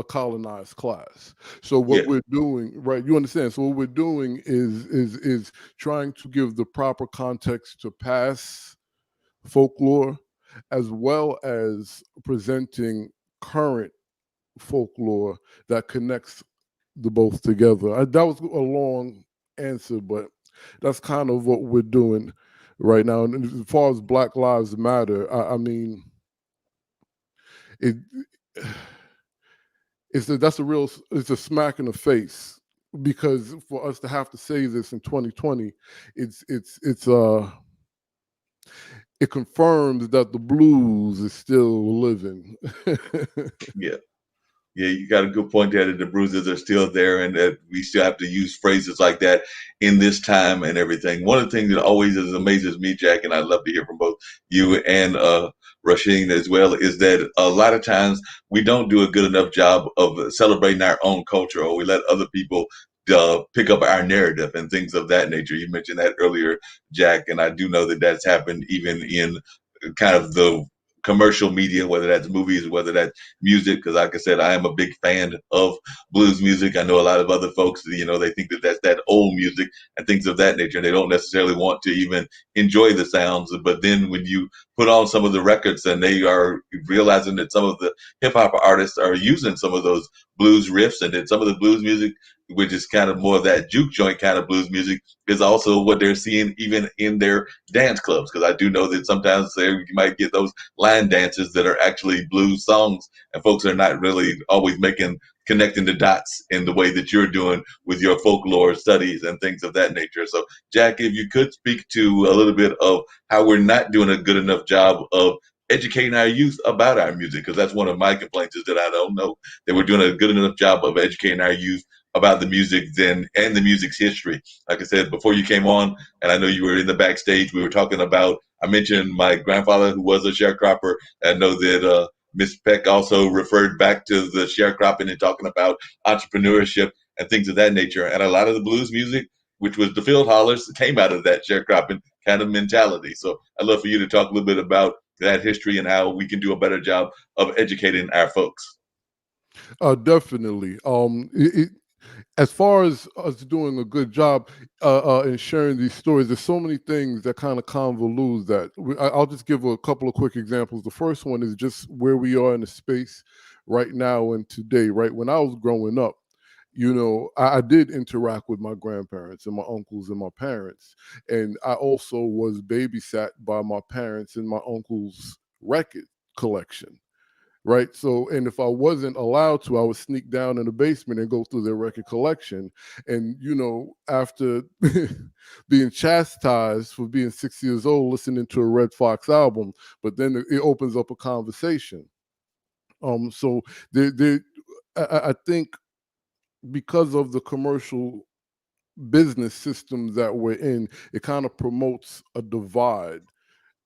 [SPEAKER 3] colonized class. So what
[SPEAKER 1] Yeah,
[SPEAKER 3] we're doing, right? You understand? So what we're doing is trying to give the proper context to past folklore, as well as presenting current folklore that connects the both together. That was a long answer, but that's kind of what we're doing right now. And as far as Black Lives Matter, I mean, it that's a real, it's a smack in the face, because for us to have to say this in 2020, it's it confirms that the blues is still living.
[SPEAKER 1] yeah. Yeah, you got a good point there that the bruises are still there and that we still have to use phrases like that in this time and everything. One of the things that always amazes me, Jack, and I'd love to hear from both you and Rasheen as well, is that a lot of times we don't do a good enough job of celebrating our own culture, or we let other people pick up our narrative and things of that nature. You mentioned that earlier, Jack, and I do know that that's happened even in kind of the commercial media, whether that's movies, whether that's music, because like I said, I am a big fan of blues music. I know a lot of other folks, they think that that's that old music and things of that nature. They don't necessarily want to even enjoy the sounds. But then when you put on some of the records and they are realizing that some of the hip hop artists are using some of those blues riffs, and then some of the blues music, which is kind of more of that juke joint kind of blues music, is also what they're seeing even in their dance clubs. Because I do know that sometimes there you might get those line dances that are actually blues songs, and folks are not really always connecting the dots in the way that you're doing with your folklore studies and things of that nature. So, Jack, if you could speak to a little bit of how we're not doing a good enough job of educating our youth about our music, because that's one of my complaints, is that I don't know that we're doing a good enough job of educating our youth about the music then and the music's history. Like I said before you came on, and I know you were in the backstage, we were talking about, I mentioned my grandfather who was a sharecropper. I know that Miss Peck also referred back to the sharecropping and talking about entrepreneurship and things of that nature. And a lot of the blues music, which was the field hollers, came out of that sharecropping kind of mentality. So I'd love for you to talk a little bit about that history and how we can do a better job of educating our folks.
[SPEAKER 3] Definitely. As far as us doing a good job in sharing these stories, there's so many things that kind of convolute that. I'll just give a couple of quick examples. The first one is just where we are in the space right now and today. Right when I was growing up, I did interact with my grandparents and my uncles and my parents, and I also was babysat by my parents and my uncle's record collection, right? So, and if I wasn't allowed to, I would sneak down in the basement and go through their record collection. And, after being chastised for being 6 years old, listening to a Red Fox album, but then it opens up a conversation. So I think because of the commercial business system that we're in, it kind of promotes a divide.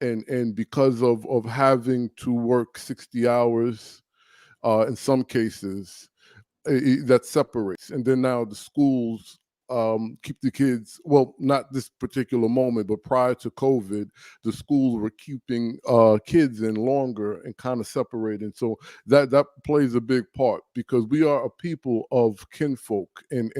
[SPEAKER 3] And because of having to work 60 hours in some cases, that separates. And then now the schools keep the kids, well, not this particular moment, but prior to COVID, the schools were keeping kids in longer and kind of separating. So that plays a big part, because we are a people of kinfolk and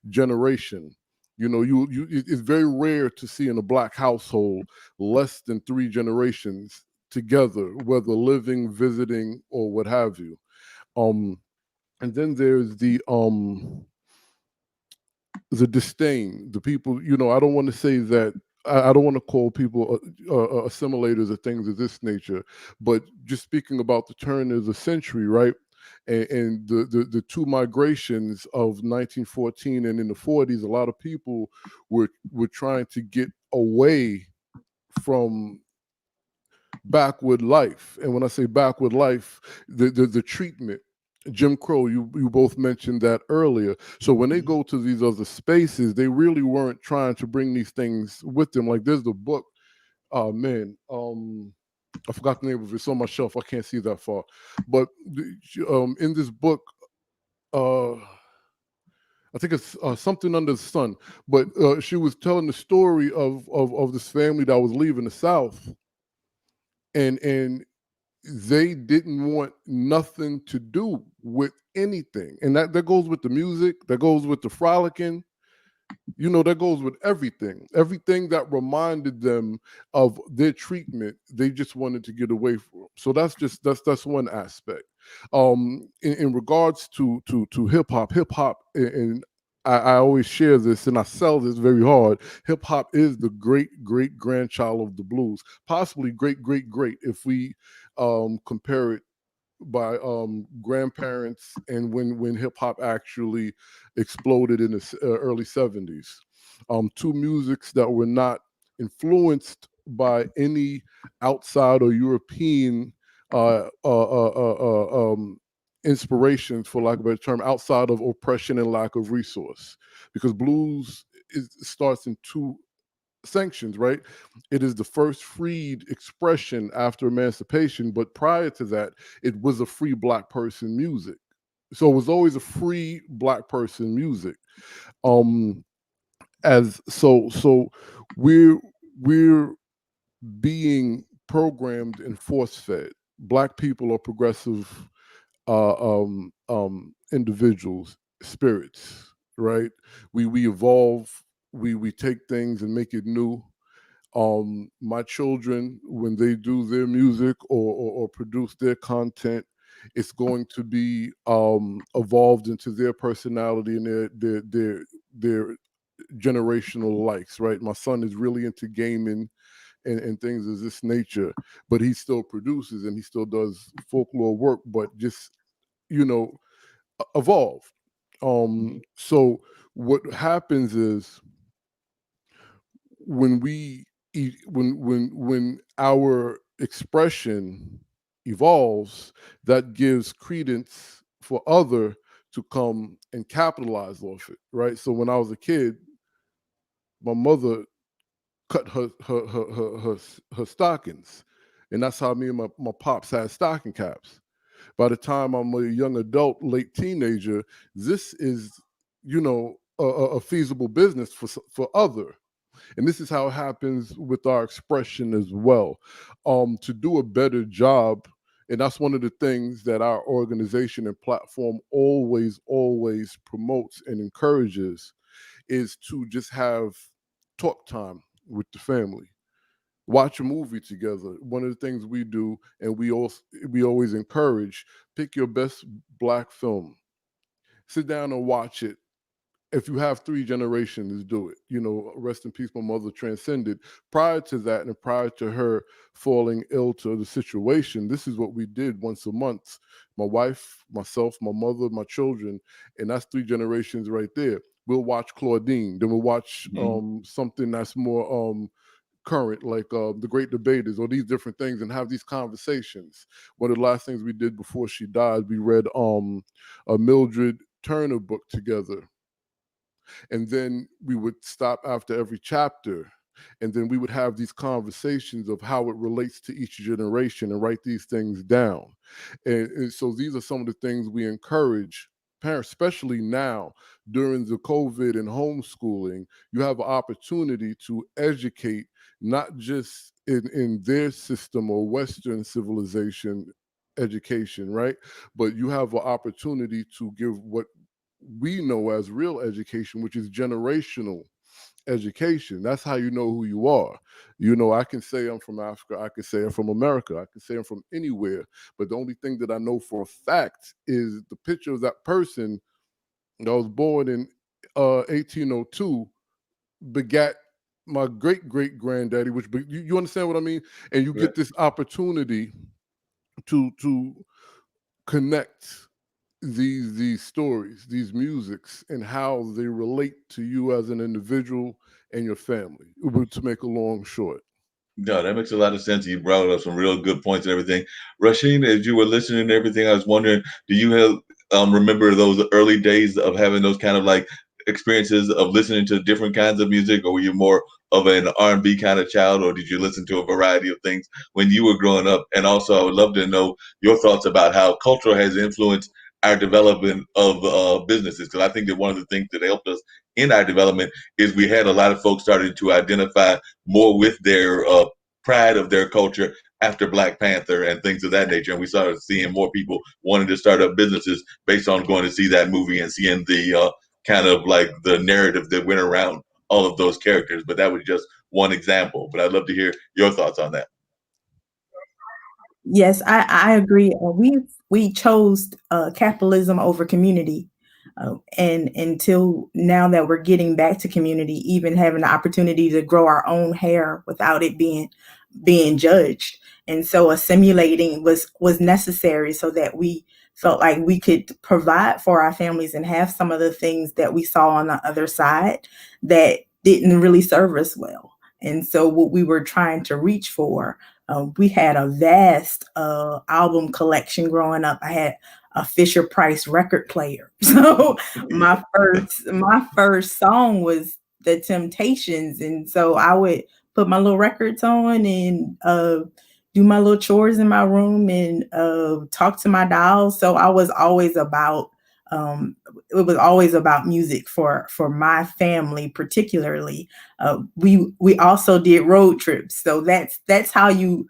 [SPEAKER 3] generation. It's very rare to see in a Black household less than 3 generations together, whether living, visiting, or what have you. Um, and then there's the disdain. The people, I don't want to say that. I don't want to call people assimilators or things of this nature, but just speaking about the turn of the century, right? And the two migrations of 1914 and in the 40s, a lot of people were trying to get away from backward life. And when I say backward life, the treatment Jim Crow, you both mentioned that earlier. So when they go to these other spaces, they really weren't trying to bring these things with them. Like there's the book, oh man, I forgot the name of it. It's on my shelf. I can't see that far. But in this book, uh, I think it's something under the sun. But she was telling the story of this family that was leaving the South, and they didn't want nothing to do with anything, and that goes with the music, that goes with the frolicking, that goes with everything that reminded them of their treatment. They just wanted to get away from. So that's one aspect. In regards to hip hop, and I always share this and I sell this very hard. Hip hop is the great great grandchild of the blues, possibly great great great if we compare it by grandparents, and when hip hop actually exploded in the early 70s. Two musics that were not influenced by any outside or European uh, uh, uh, inspirations, for lack of a better term, outside of oppression and lack of resource. Because blues starts in two sanctions, right? It is the first freed expression after emancipation, but prior to that, it was a free black person music. So it was always a free black person music. Um, as so we're we're being programmed and force fed. Black people are progressive individuals, spirits, right? We evolve, we take things and make it new. My children, when they do their music or produce their content, it's going to be evolved into their personality and their generational likes, right? My son is really into gaming and things of this nature, but he still produces and he still does folklore work, but just you know evolve. So what happens is when we when our expression evolves, that gives credence for other to come and capitalize off it, right? So when I was a kid, my mother cut her stockings, and that's how me and my pops had stocking caps. By the time I'm a young adult, late teenager, this is a feasible business for other. And this is how it happens with our expression as well. To do a better job, and that's one of the things that our organization and platform always promotes and encourages, is to just have talk time with the family, watch a movie together. One of the things we do, and we always encourage, pick your best black film, sit down and watch it. If you have three generations, do it. Rest in peace, my mother transcended. Prior to that, and prior to her falling ill to the situation, this is what we did once a month. My wife, myself, my mother, my children, and that's three generations right there. We'll watch Claudine, then we'll watch
[SPEAKER 1] Mm-hmm.
[SPEAKER 3] something that's more current, like the Great Debaters, or these different things, and have these conversations. One of the last things we did before she died, we read a Mildred Turner book together, and then we would stop after every chapter, and then we would have these conversations of how it relates to each generation and write these things down. And so these are some of the things we encourage parents, especially now during the COVID and homeschooling. You have an opportunity to educate, not just in their system or Western civilization education, right? But you have an opportunity to give what we know as real education, which is generational education. That's how you know who you are. I can say I'm from Africa, I can say I'm from America, I can say I'm from anywhere, but the only thing that I know for a fact is the picture of that person that was born in 1802 begat my great great granddaddy, which you understand what I mean? And you
[SPEAKER 1] Right.
[SPEAKER 3] get this opportunity to connect these stories, these musics, and how they relate to you as an individual and your family. To make a long short.
[SPEAKER 1] No, that makes a lot of sense. You brought up some real good points and everything. Rasheen, as you were listening to everything, I was wondering, do you have remember those early days of having those kind of like experiences of listening to different kinds of music, or were you more of an R&B kind of child, or did you listen to a variety of things when you were growing up? And also, I would love to know your thoughts about how culture has influenced our development of businesses, because I think that one of the things that helped us in our development is we had a lot of folks starting to identify more with their pride of their culture after Black Panther and things of that nature. And we started seeing more people wanting to start up businesses based on going to see that movie and seeing the kind of like the narrative that went around all of those characters. But that was just one example. But I'd love to hear your thoughts on that.
[SPEAKER 2] Yes, I agree. We chose capitalism over community, and until now that we're getting back to community, even having the opportunity to grow our own hair without it being judged, and so assimilating was necessary so that we felt like we could provide for our families and have some of the things that we saw on the other side that didn't really serve us well. And so what we were trying to reach for, we had a vast album collection growing up. I had a Fisher Price record player. So my first song was The Temptations, and so I would put my little records on and do my little chores in my room and talk to my dolls. So I was always about it was always about music for my family, particularly. We also did road trips, so that's how you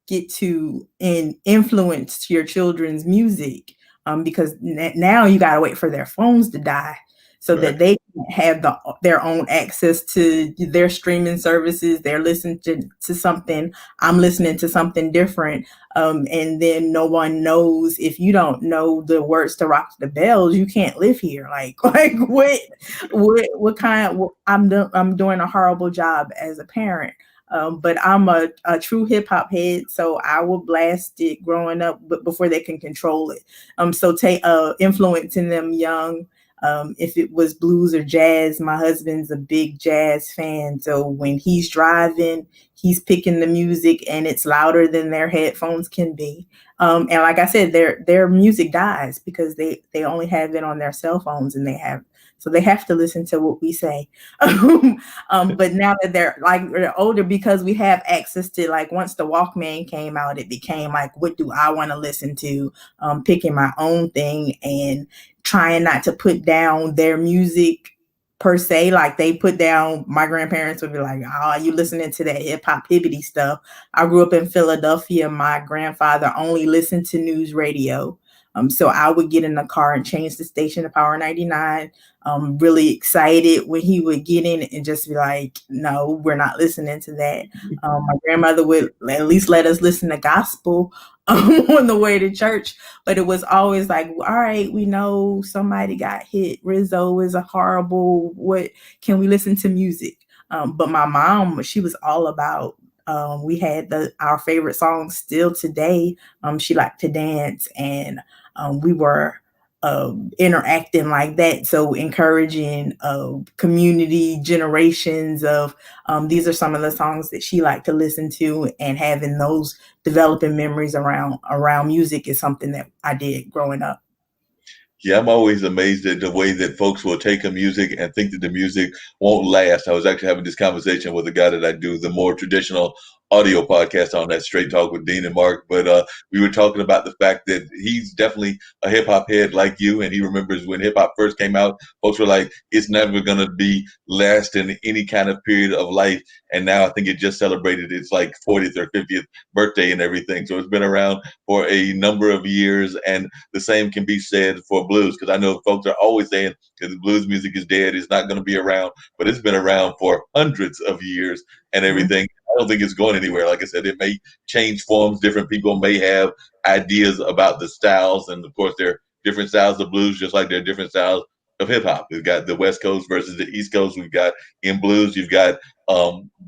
[SPEAKER 2] get to influence your children's music, because now you got to wait for their phones to die so
[SPEAKER 1] Right.
[SPEAKER 2] that they can have their own access to their streaming services. They're listening to something. I'm listening to something different. And then no one knows. If you don't know the words to Rock the Bells, you can't live here. Like what kind of, I'm doing a horrible job as a parent. But I'm a true hip hop head, so I will blast it growing up, but before they can control it. So take influencing them young. If it was blues or jazz, my husband's a big jazz fan. So when he's driving, he's picking the music and it's louder than their headphones can be. And like I said, their music dies because they only have it on their cell phones, and they have to listen to what we say. But now that they're older, because we have access to, like, once the Walkman came out, it became like, what do I want to listen to? Picking my own thing and trying not to put down their music per se. Like, they put down, my grandparents would be like, oh, you listening to that hip hop hibbity stuff. I grew up in Philadelphia. My grandfather only listened to news radio. So I would get in the car and change the station to Power 99. Really excited when he would get in and just be like, no, we're not listening to that. My grandmother would at least let us listen to gospel on the way to church. But it was always like, all right, we know somebody got hit. Rizzo is a horrible, what can we listen to music? But my mom, she was all about, we had our favorite songs still today. She liked to dance, and we were interacting like that. So encouraging community generations of these are some of the songs that she liked to listen to, and having those developing memories around music is something that I did growing up.
[SPEAKER 1] Yeah, I'm always amazed at the way that folks will take a music and think that the music won't last. I was actually having this conversation with a guy that I do the more traditional audio podcast on, that Straight Talk with Dean and Mark. But we were talking about the fact that he's definitely a hip hop head like you, and he remembers when hip hop first came out, folks were like, it's never gonna be last in any kind of period of life. And now I think it just celebrated its like 40th or 50th birthday and everything. So it's been around for a number of years, and the same can be said for blues, because I know folks are always saying that the blues music is dead, it's not going to be around, but it's been around for hundreds of years and
[SPEAKER 2] Mhm.
[SPEAKER 1] everything. I don't think it's going anywhere. Like I said, it may change forms. Different people may have ideas about the styles, and of course, there are different styles of blues, just like there are different styles of hip hop. We've got the West Coast versus the East Coast. We've got in blues, you've got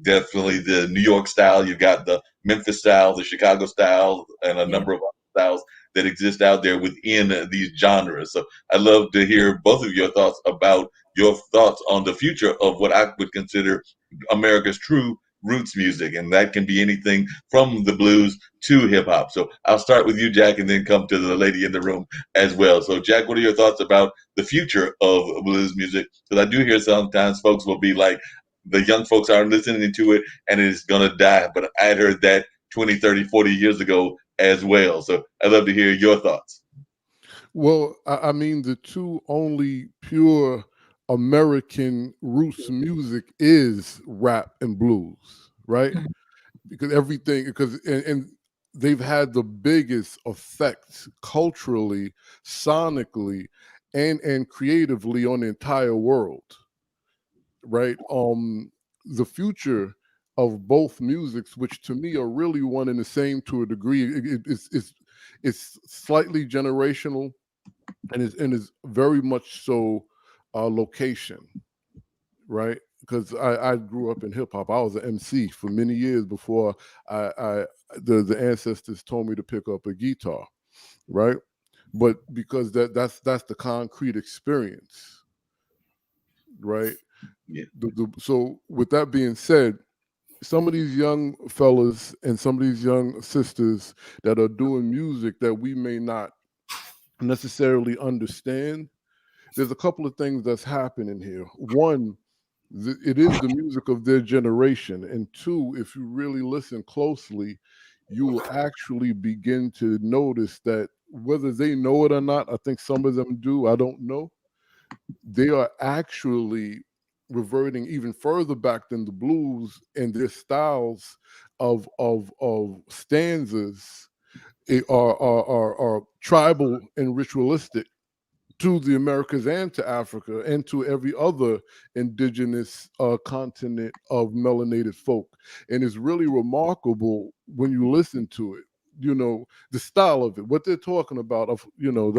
[SPEAKER 1] definitely the New York style. You've got the Memphis style, the Chicago style, and a
[SPEAKER 2] Yeah.
[SPEAKER 1] number of other styles that exist out there within these genres. So I'd love to hear both of your thoughts about your thoughts on the future of what I would consider America's true roots music, and that can be anything from the blues to hip hop. So I'll start with you, Jack, and then come to the lady in the room as well. So, Jack, what are your thoughts about the future of blues music? Because I do hear sometimes folks will be like, the young folks aren't listening to it and it's going to die. But I had heard that 20, 30, 40 years ago as well. So I'd love to hear your thoughts.
[SPEAKER 3] Well, I mean, the two only pure American roots music is rap and blues, right? Because everything, and they've had the biggest effect culturally, sonically, and creatively on the entire world, right? The future of both musics, which to me are really one and the same to a degree, it's slightly generational and is very much so location, right? Because I grew up in hip hop. I was an MC for many years before the ancestors told me to pick up a guitar, right? But because that's the concrete experience, right?
[SPEAKER 1] Yeah.
[SPEAKER 3] So with that being said, some of these young fellas and some of these young sisters that are doing music that we may not necessarily understand, there's a couple of things that's happening here. One, it is the music of their generation, and two, if you really listen closely, you will actually begin to notice that whether they know it or not, I think some of them do, I don't know, they are actually reverting even further back than the blues, and their styles of stanzas are tribal and ritualistic to the Americas and to Africa and to every other indigenous continent of melanated folk. And it's really remarkable when you listen to it, you know, the style of it, what they're talking about. Of, you know,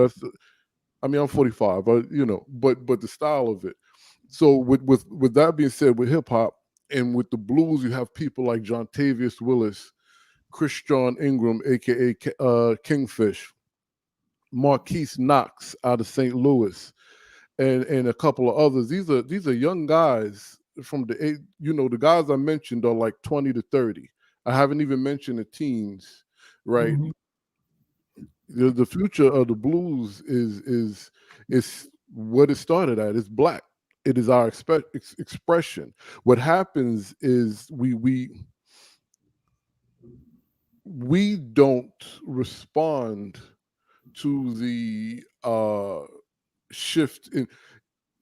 [SPEAKER 3] I mean, I'm 45, you know, but the style of it. So with that being said, with hip hop and with the blues, you have people like John Tavius Willis, Christian Ingram, aka Kingfish, Marquise Knox out of St. Louis, and a couple of others. These are young guys from you know, the guys I mentioned are like 20 to 30. I haven't even mentioned the teens, right?
[SPEAKER 2] Mhm.
[SPEAKER 3] The future of the blues is what it started at. It's black. It is our expression. What happens is we don't respond to the shift in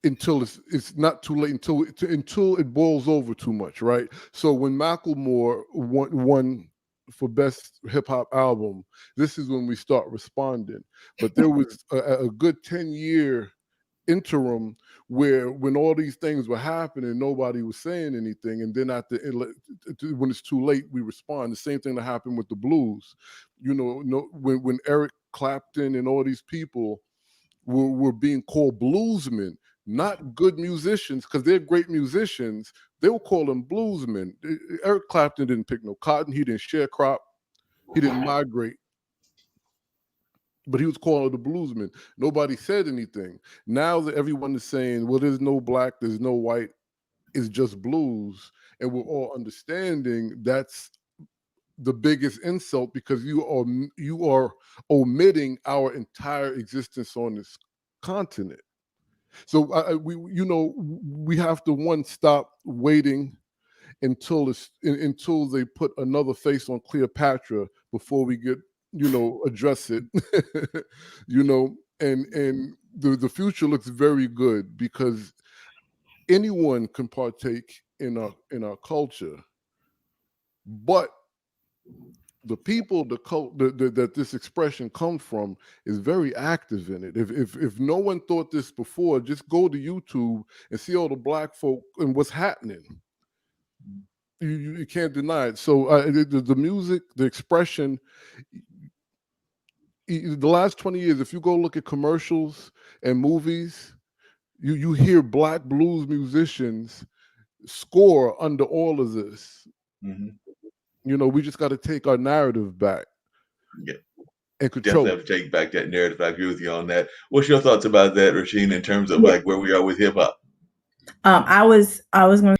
[SPEAKER 3] until it's not too late, until it boils over too much, right? So when Macklemore won for best hip hop album, this is when we start responding. But there was a good 10-year interim where when all these things were happening, nobody was saying anything, and then when it's too late, we respond. The same thing that happened with the blues, you know. No, when Eric Clapton and all these people were being called bluesmen, not good musicians, because they're great musicians. They were calling bluesmen. Eric Clapton didn't pick no cotton. He didn't sharecrop. He didn't migrate. But he was called the bluesman. Nobody said anything. Now that everyone is saying, well, there's no black, there's no white, it's just blues. And we're all understanding that's the biggest insult, because you are omitting our entire existence on this continent. So we have to, one, stop waiting until they put another face on Cleopatra before we get, address it. And the future looks very good, because anyone can partake in our culture, but the people, the cult that this expression comes from is very active in it. If no one thought this before, just go to YouTube and see all the black folk and what's happening. You can't deny it. So the music, the expression, the last 20 years, if you go look at commercials and movies, you hear black blues musicians score under all of this.
[SPEAKER 1] Mm-hmm.
[SPEAKER 3] We just got to take our narrative back.
[SPEAKER 1] Yeah.
[SPEAKER 3] And control.
[SPEAKER 1] Definitely have to take back that narrative. I agree with you on that. What's your thoughts about that, Rasheen, in terms of like where we are with hip hop?
[SPEAKER 2] I was going.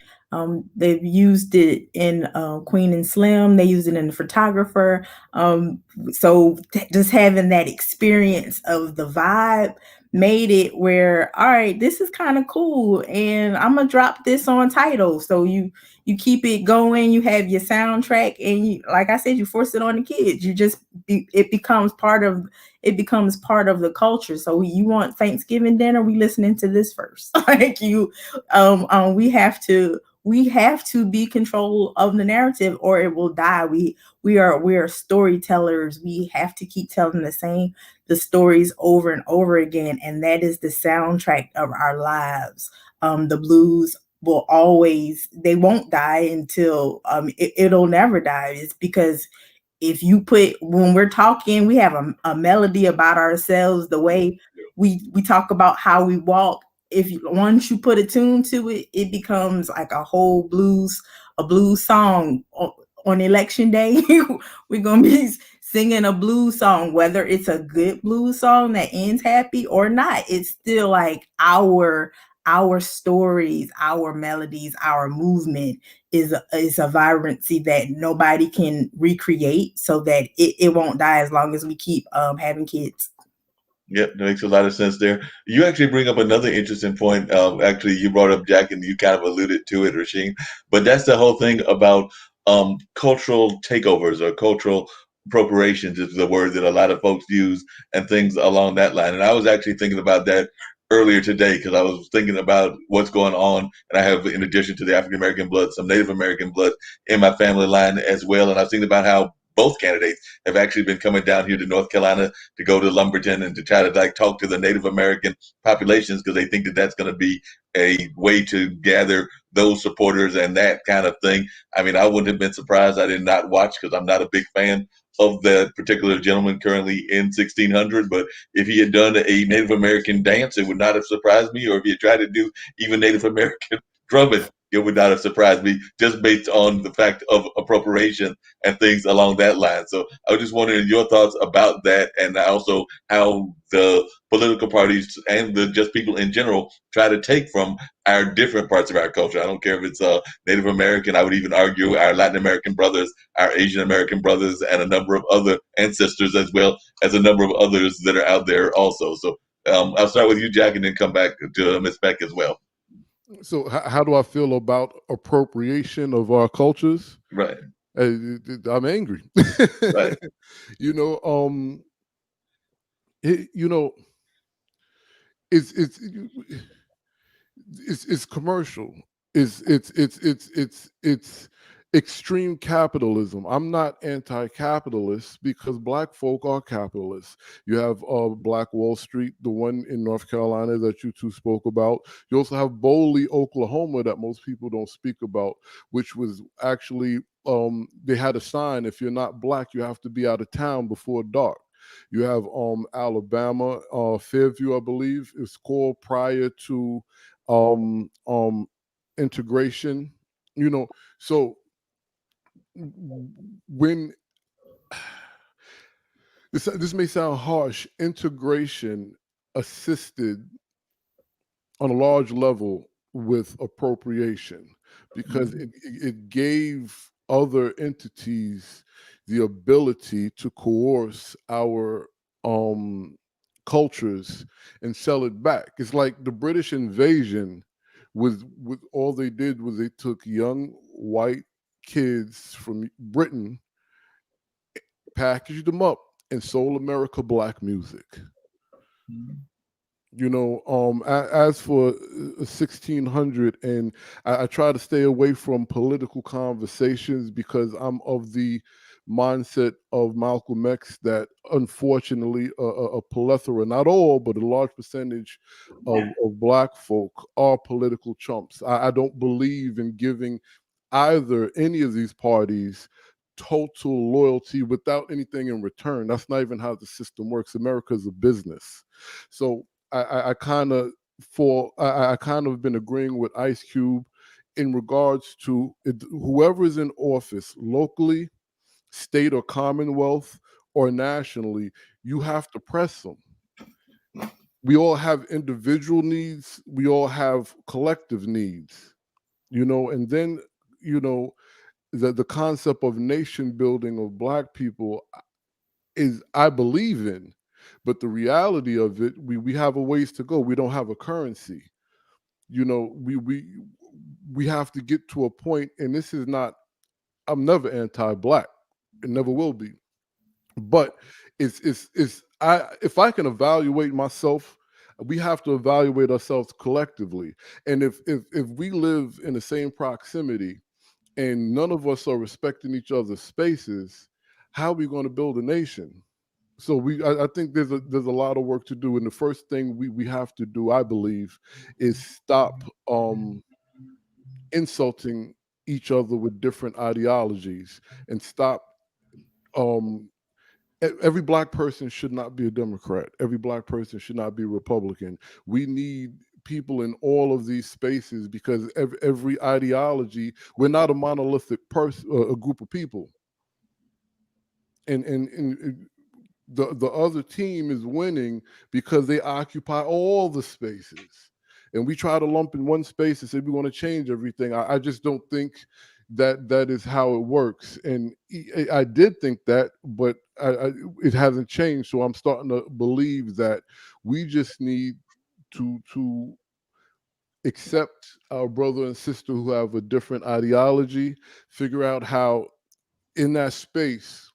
[SPEAKER 2] They've used it in Queen and Slim. They used it in the Photographer. So just having that experience of the vibe made it where, all right, this is kind of cool, and I'm gonna drop this on title. So you keep it going. You have your soundtrack, and you, like I said, you force it on the kids. You just it becomes part of the culture. So you want Thanksgiving dinner? We listening to this first. Like you, we have to be control of the narrative or it will die. We are storytellers. We have to keep telling the stories over and over again, and that is the soundtrack of our lives. The blues will always, they won't die until it'll never die. It's because if you put, when we're talking, we have a melody about ourselves, the way we talk about how we walk. If you, once you put a tune to it, it becomes like a blues song. On election day, we're gonna be singing a blues song, whether it's a good blues song that ends happy or not. It's still like our stories, our melodies, our movement is a vibrancy that nobody can recreate, so that it won't die as long as we keep having kids.
[SPEAKER 1] Yep, that makes a lot of sense there. You actually bring up another interesting point. Actually, you brought up Jack, and you kind of alluded to it, Rasheen. But that's the whole thing about cultural takeovers or cultural appropriations is the word that a lot of folks use, and things along that line. And I was actually thinking about that earlier today because I was thinking about what's going on, and I have, in addition to the African American blood, some Native American blood in my family line as well. And I was thinking about how both candidates have actually been coming down here to North Carolina to go to Lumberton and to try to like talk to the Native American populations because they think that that's going to be a way to gather those supporters and that kind of thing. I mean, I wouldn't have been surprised. I did not watch because I'm not a big fan of that particular gentleman currently in 1600. But if he had done a Native American dance, it would not have surprised me. Or if he had tried to do even Native American drumming, it would not have surprised me just based on the fact of appropriation and things along that line. So I was just wondering your thoughts about that, and also how the political parties and the just people in general try to take from our different parts of our culture. I don't care if it's Native American. I would even argue our Latin American brothers, our Asian American brothers, and a number of other ancestors, as well as a number of others that are out there also. So I'll start with you, Jack, and then come back to Miss Beck as well.
[SPEAKER 3] So how do I feel about appropriation of our cultures?
[SPEAKER 1] Right,
[SPEAKER 3] I'm angry.
[SPEAKER 1] right,
[SPEAKER 3] you know, you know, it's it's it's commercial. It's extreme capitalism. I'm not anti-capitalist because black folk are capitalists. You have Black Wall Street, the one in North Carolina that you two spoke about. You also have Bowley, Oklahoma, that most people don't speak about, which was actually they had a sign: if you're not black, you have to be out of town before dark. You have Alabama, Fairview, I believe, is called prior to um, um, integration. So when this may sound harsh, integration assisted on a large level with appropriation because it gave other entities the ability to coerce our cultures and sell it back. It's like the British invasion with all they did was they took young white kids from Britain, packaged them up, and sold America black music. As for 1600, and I try to stay away from political conversations because I'm of the mindset of Malcolm X that unfortunately a plethora, not all, but a large percentage of black folk are political chumps. I don't believe in giving either any of these parties total loyalty without anything in return. That's not even how the system works. America is a business. So I kind of I kind of been agreeing with Ice Cube in regards to whoever is in office locally, state or commonwealth, or nationally, you have to press them. We all have individual needs. We all have collective needs. And then, you know, the concept of nation building of Black people is, I believe in, but the reality of it, we have a ways to go. We don't have a currency. We have to get to a point, and this is not. I'm never anti-Black. It never will be. But it's I if I can evaluate myself, we have to evaluate ourselves collectively. And if we live in the same proximity and none of us are respecting each other's spaces, how are we going to build a nation? So I think there's a lot of work to do. And the first thing we have to do, I believe, is stop insulting each other with different ideologies, and stop um every Black person should not be a Democrat. Every Black person should not be Republican. We need people in all of these spaces, because every ideology, we're not a monolithic person, a group of people. And the other team is winning because they occupy all the spaces. And we try to lump in one space and say we want to change everything. I just don't think that is how it works. And I did think that, but it hasn't changed. So I'm starting to believe that we just need to accept our brother and sister who have a different ideology, figure out how in that space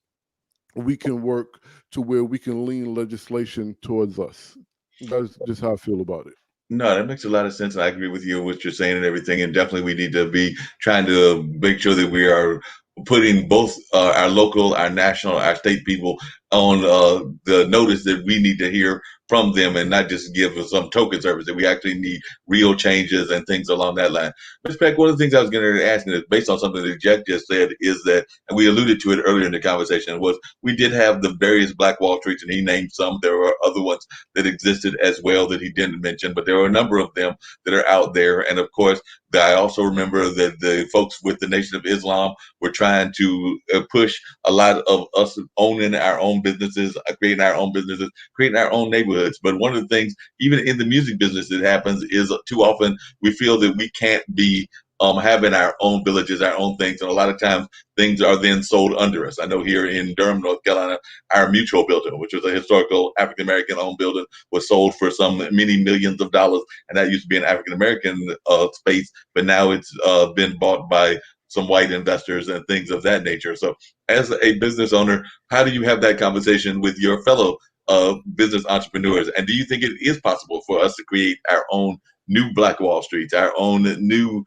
[SPEAKER 3] we can work to where we can lean legislation towards us. That's just how I feel about it.
[SPEAKER 1] No, that makes a lot of sense. I agree with you and what you're saying and everything. And definitely, we need to be trying to make sure that we are putting both our local, our national, our state people on the notice that we need to hear from them, and not just give us some token service. That we actually need real changes and things along that line. In fact, one of the things I was going to ask, is based on something that Jack just said, is that, and we alluded to it earlier in the conversation, was we did have the various Black Wall Streets, and he named some. There were other ones that existed as well that he didn't mention, but there are a number of them that are out there. And of course, I also remember that the folks with the Nation of Islam were trying to push a lot of us owning our own businesses, creating our own neighborhoods. But one of the things, even in the music business, that happens is too often we feel that we can't be having our own villages, our own things. And a lot of times things are then sold under us. I know here in Durham, North Carolina, our Mutual building, which was a historical African American owned building, was sold for some many millions of dollars. And that used to be an African American space, but now it's been bought by some white investors and things of that nature. So, as a business owner, how do you have that conversation with your fellow business entrepreneurs? And do you think it is possible for us to create our own new Black Wall Streets, our own new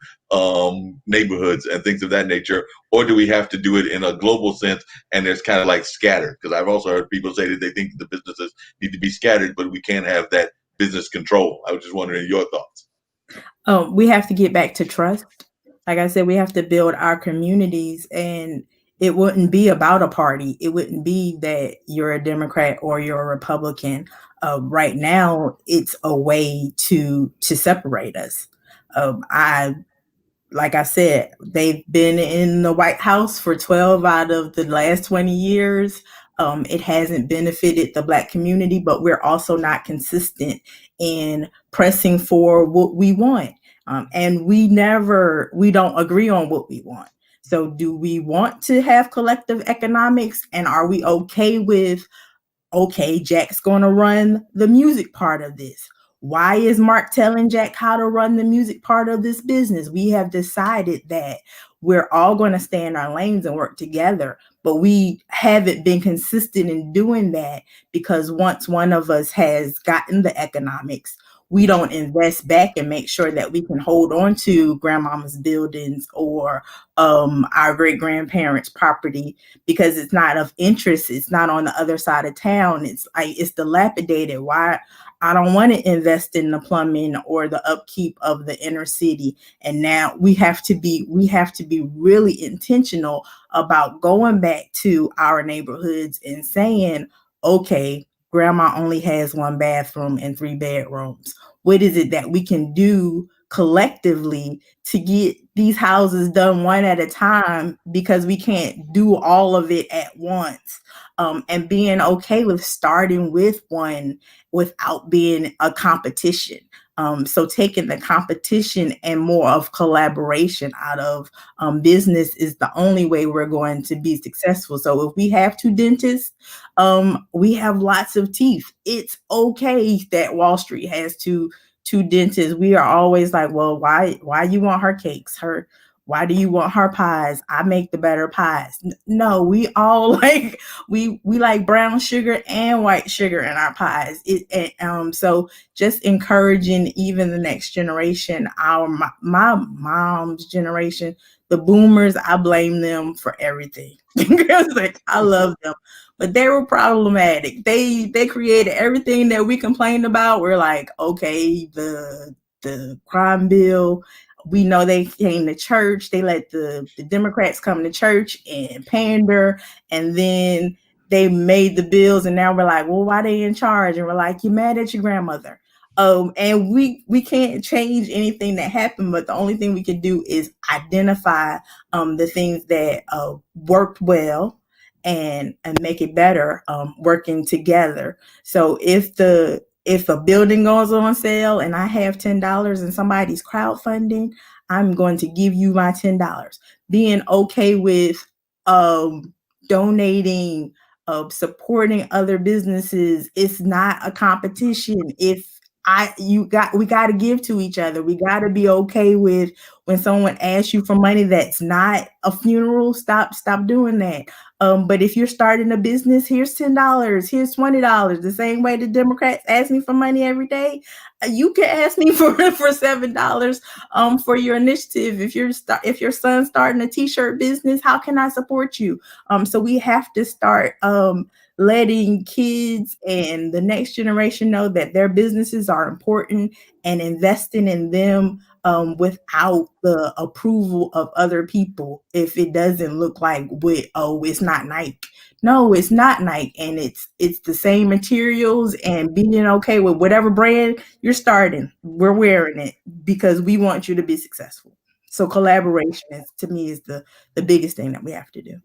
[SPEAKER 1] neighborhoods and things of that nature? Or do we have to do it in a global sense and it's kind of like scattered? Because I've also heard people say that they think the businesses need to be scattered, but we can't have that business control. I was just wondering your thoughts.
[SPEAKER 2] We have to get back to trust. Like I said, we have to build our communities, and it wouldn't be about a party. It wouldn't be that you're a Democrat or you're a Republican. Right now, it's a way to separate us. I Like I said, they've been in the White House for 12 out of the last 20 years. It hasn't benefited the Black community, but we're also not consistent in pressing for what we want. And we don't agree on what we want. So do we want to have collective economics? And are we okay with, okay, Jack's going to run the music part of this? Why is Mark telling Jack how to run the music part of this business? We have decided that we're all going to stay in our lanes and work together, but we haven't been consistent in doing that, because once one of us has gotten the economics, we don't invest back and make sure that we can hold on to grandmama's buildings or our great grandparents' property, because it's not of interest. It's not on the other side of town. It's dilapidated. Why? I don't want to invest in the plumbing or the upkeep of the inner city. And now we have to be really intentional about going back to our neighborhoods and saying, okay, grandma only has one bathroom and 3 bedrooms. What is it that we can do collectively to get these houses done one at a time, because we can't do all of it at once? And being okay with starting with one without being a competition. So taking the competition and more of collaboration out of business is the only way we're going to be successful. So if we have two dentists, we have lots of teeth. It's okay that Wall Street has two dentists. We are always like, well, why you want her cakes? Why do you want her pies? I make the better pies. No, we all like we like brown sugar and white sugar in our pies. So just encouraging even the next generation, my mom's generation, the boomers, I blame them for everything. Like I love them, but they were problematic. They created everything that we complained about. We're like, okay, the crime bill. We know they came to church. They let the Democrats come to church and pander, and then they made the bills, and now we're like, well, why they in charge? And we're like, you're mad at your grandmother. And we can't change anything that happened, but the only thing we can do is identify the things that worked well and make it better, working together. So if a building goes on sale and I have $10 and somebody's crowdfunding, I'm going to give you my $10. Being okay with donating, supporting other businesses. It's not a competition. If we got to give to each other. We got to be okay with when someone asks you for money that's not a funeral. Stop doing that. But if you're starting a business, here's $10, here's $20. The same way the Democrats ask me for money every day, you can ask me for $7 for your initiative. If your son's starting a t-shirt business, how can I support you? So we have to start letting kids and the next generation know that their businesses are important and investing in them without the approval of other people. If it doesn't look like, it's not Nike. No, it's not Nike, and it's the same materials, and being okay with whatever brand you're starting. We're wearing it because we want you to be successful. So collaboration to me is the biggest thing that we have to do.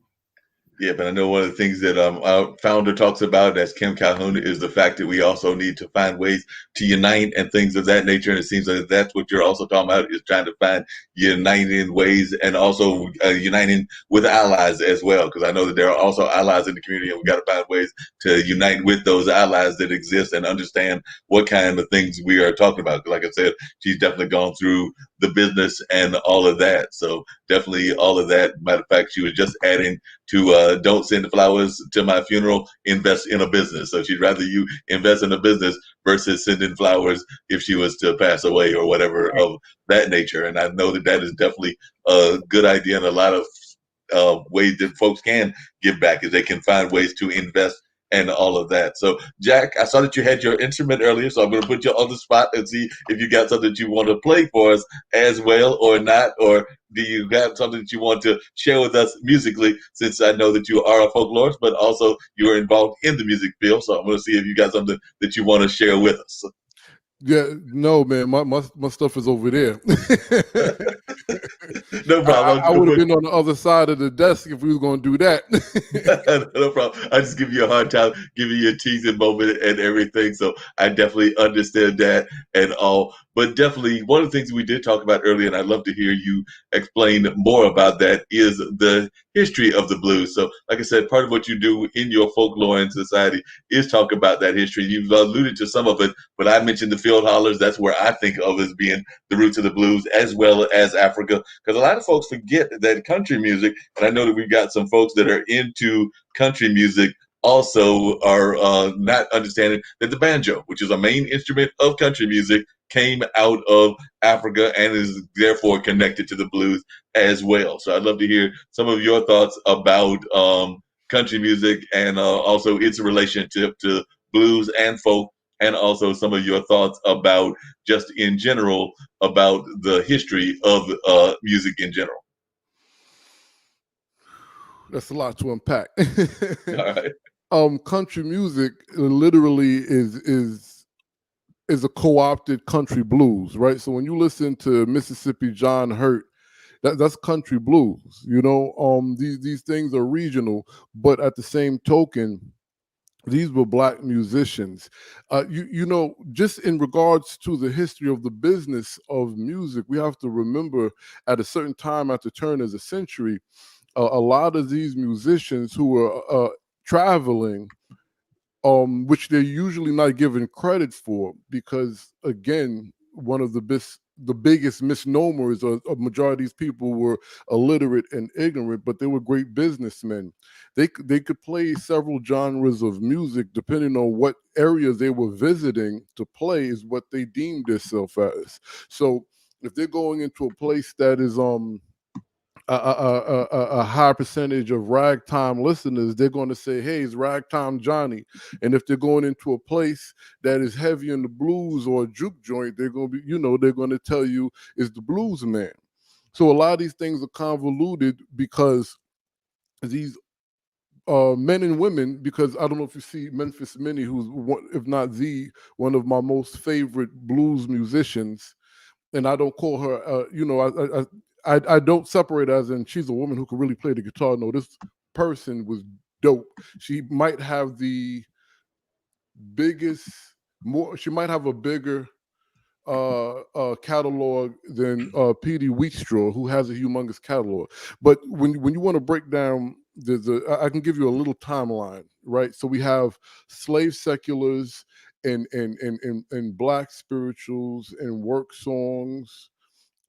[SPEAKER 1] Yeah, but I know one of the things that our founder talks about, as Kim Calhoun, is the fact that we also need to find ways to unite and things of that nature. And it seems like that's what you're also talking about, is trying to find uniting ways and also uniting with allies as well. Because I know that there are also allies in the community, and we got to find ways to unite with those allies that exist and understand what kind of things we are talking about. Like I said, she's definitely gone through the business and all of that. So definitely all of that. Matter of fact, she was just adding to don't send flowers to my funeral, invest in a business. So she'd rather you invest in a business versus sending flowers if she was to pass away or whatever of that nature. And I know that that is definitely a good idea, and a lot of ways that folks can give back is they can find ways to invest and all of that. So, Jack, I saw that you had your instrument earlier, so I'm going to put you on the spot and see if you got something that you want to play for us as well or not, or do you got something that you want to share with us musically, since I know that you are a folklorist, but also you are involved in the music field. So I'm going to see if you got something that you want to share with us.
[SPEAKER 3] Yeah, no, man, my stuff is over there.
[SPEAKER 1] No problem.
[SPEAKER 3] I would have been on the other side of the desk if we was going to do that.
[SPEAKER 1] No problem. I just give you a hard time, giving you a teasing moment and everything. So I definitely understand that and all. But definitely, one of the things we did talk about earlier, and I'd love to hear you explain more about that, is the history of the blues. So, like I said, part of what you do in your folklore and society is talk about that history. You've alluded to some of it, but I mentioned the field hollers. That's where I think of as being the roots of the blues, as well as Africa. Because a lot of folks forget that country music, and I know that we've got some folks that are into country music, also are not understanding that the banjo, which is a main instrument of country music, came out of Africa and is therefore connected to the blues as well. So I'd love to hear some of your thoughts about country music and also its relationship to blues and folk, and also some of your thoughts about just in general about the history of music in general.
[SPEAKER 3] That's a lot to unpack.
[SPEAKER 1] All right.
[SPEAKER 3] Country music literally is a co-opted country blues, right? So when you listen to Mississippi John Hurt, that's country blues. You know, these things are regional, but at the same token, These were black musicians. You know, just in regards to the history of the business of music, we have to remember at a certain time at the turn of the century, a lot of these musicians who were traveling, which they're usually not given credit for, because again, one of the biggest misnomers of a majority of these people were illiterate and ignorant, but they were great businessmen. They could play several genres of music depending on what areas they were visiting to play is what they deemed themselves as. So if they're going into a place that is a high percentage of ragtime listeners, they're going to say, "Hey, it's Ragtime Johnny." And if they're going into a place that is heavy in the blues or a juke joint, they're going to be, they're going to tell you it's the blues man. So a lot of these things are convoluted because these men and women, because I don't know if you see Memphis Minnie, who's one, if not the one of my most favorite blues musicians, and I don't call her, I don't separate her as in she's a woman who can really play the guitar. No, this person was dope. She might have the biggest, she might have a bigger catalog than P.D. Wheatstraw, who has a humongous catalog. But when you want to break down I can give you a little timeline, right? So we have slave seculars and black spirituals and work songs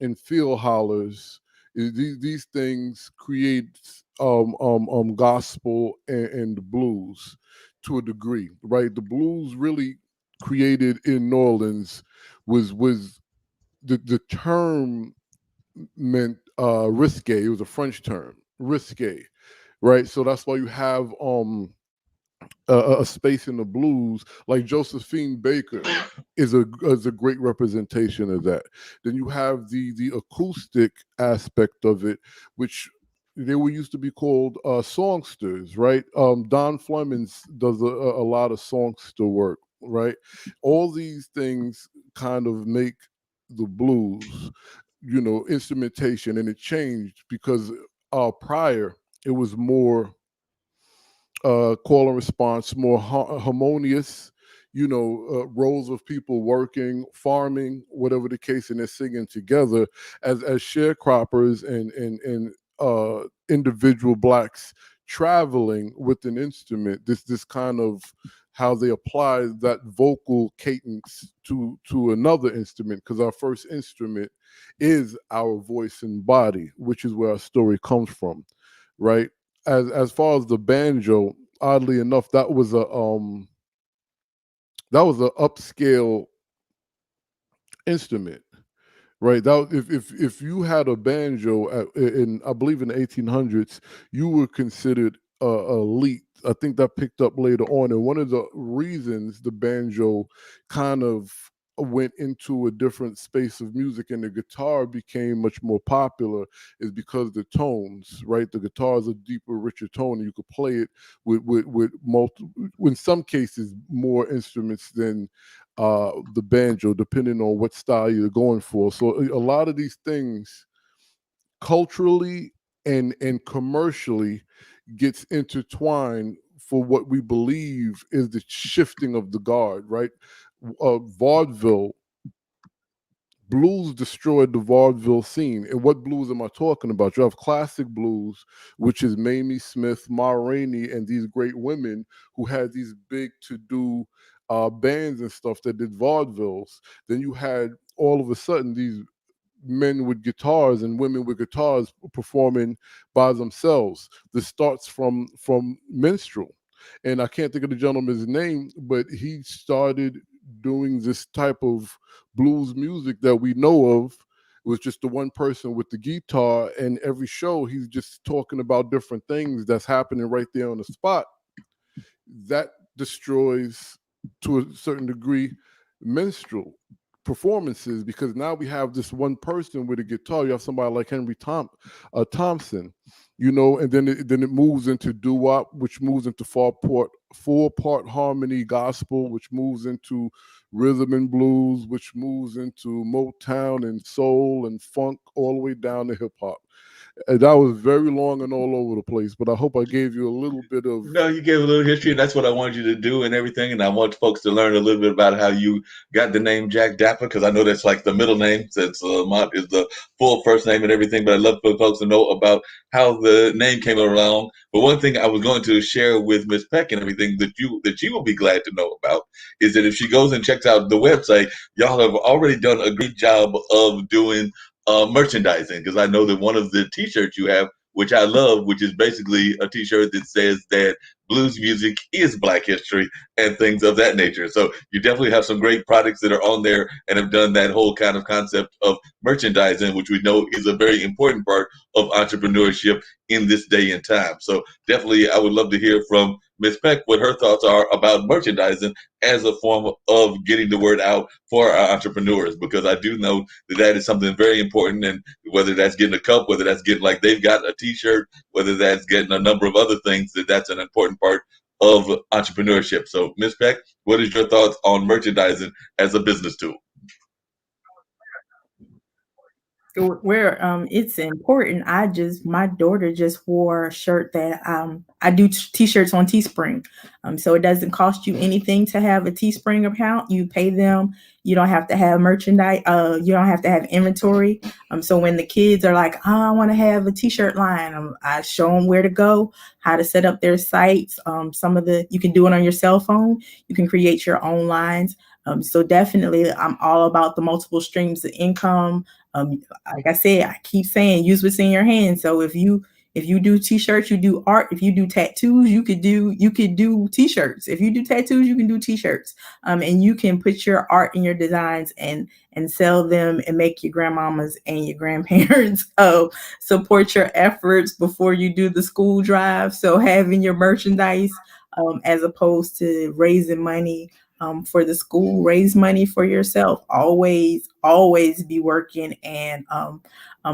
[SPEAKER 3] and field hollers. These things create gospel and the blues to a degree, right? The blues really created in New Orleans was the term meant risque. It was a French term, risque, right? So that's why you have a space in the blues like Josephine Baker is a great representation of that. Then you have the acoustic aspect of it, which they were used to be called songsters, right? Don Flemings does a lot of songster work, right? All these things kind of make the blues, instrumentation, and it changed because prior it was more call and response, more harmonious, roles of people working, farming, whatever the case, and they're singing together as sharecroppers and individual blacks traveling with an instrument. This kind of how they apply that vocal cadence to another instrument, because our first instrument is our voice and body, which is where our story comes from, right? As far as the banjo, oddly enough, that was a upscale instrument, right? That if you had a banjo in I believe in the 1800s, you were considered elite. I think that picked up later on, and one of the reasons the banjo kind of went into a different space of music and the guitar became much more popular is because the tones, right? The guitar is a deeper, richer tone, and you could play it with multiple, in some cases, more instruments than the banjo, depending on what style you're going for. So a lot of these things culturally and commercially gets intertwined for what we believe is the shifting of the guard, right? Vaudeville blues destroyed the vaudeville scene. And what blues am I talking about? You have classic blues, which is Mamie Smith, Ma Rainey, and these great women who had these big to-do bands and stuff that did vaudevilles. Then you had all of a sudden these men with guitars and women with guitars performing by themselves. This starts from minstrel, and I can't think of the gentleman's name, but he started doing this type of blues music that we know of. It was just the one person with the guitar, and every show he's just talking about different things that's happening right there on the spot. That destroys, to a certain degree, minstrel performances, because now we have this one person with a guitar. You have somebody like Henry Thompson, and then it moves into doo-wop, which moves into four-part harmony gospel, which moves into rhythm and blues, which moves into Motown and soul and funk, all the way down to hip hop. And that was very long and all over the place, but I hope I gave you a little bit of.
[SPEAKER 1] No, you gave a little history, and that's what I wanted you to do and everything. And I want folks to learn a little bit about how you got the name Jack Dapper, because I know that's like the middle name, since Mont is the full first name and everything. But I'd love for folks to know about how the name came around. But one thing I was going to share with Miss Peck and everything that you will be glad to know about is that if she goes and checks out the website, y'all have already done a great job of doing merchandising. Because I know that one of the T-shirts you have, which I love, which is basically a T-shirt that says that blues music is Black history and things of that nature. So you definitely have some great products that are on there and have done that whole kind of concept of merchandising, which we know is a very important part of entrepreneurship in this day and time. So definitely, I would love to hear from Ms. Peck what her thoughts are about merchandising as a form of getting the word out for our entrepreneurs, because I do know that that is something very important. And whether that's getting a cup, whether that's getting like they've got a T-shirt, whether that's getting a number of other things, that's an important part of entrepreneurship. So, Ms. Peck, what is your thoughts on merchandising as a business tool?
[SPEAKER 2] Where it's important. My daughter just wore a shirt that I do t-shirts on Teespring. So it doesn't cost you anything to have a Teespring account. You pay them. You don't have to have merchandise. You don't have to have inventory. So when the kids are like, oh, I want to have a t-shirt line, I show them where to go, how to set up their sites. You can do it on your cell phone. You can create your own lines. So definitely, I'm all about the multiple streams of income. Like I said, I keep saying, use what's in your hand. So if you do t-shirts, you do art. If you do tattoos, you could do t-shirts. If you do tattoos, you can do t-shirts. And you can put your art and your designs and sell them and make your grandmamas and your grandparents support your efforts before you do the school drive. So having your merchandise as opposed to raising money for the school, raise money for yourself. Always be working and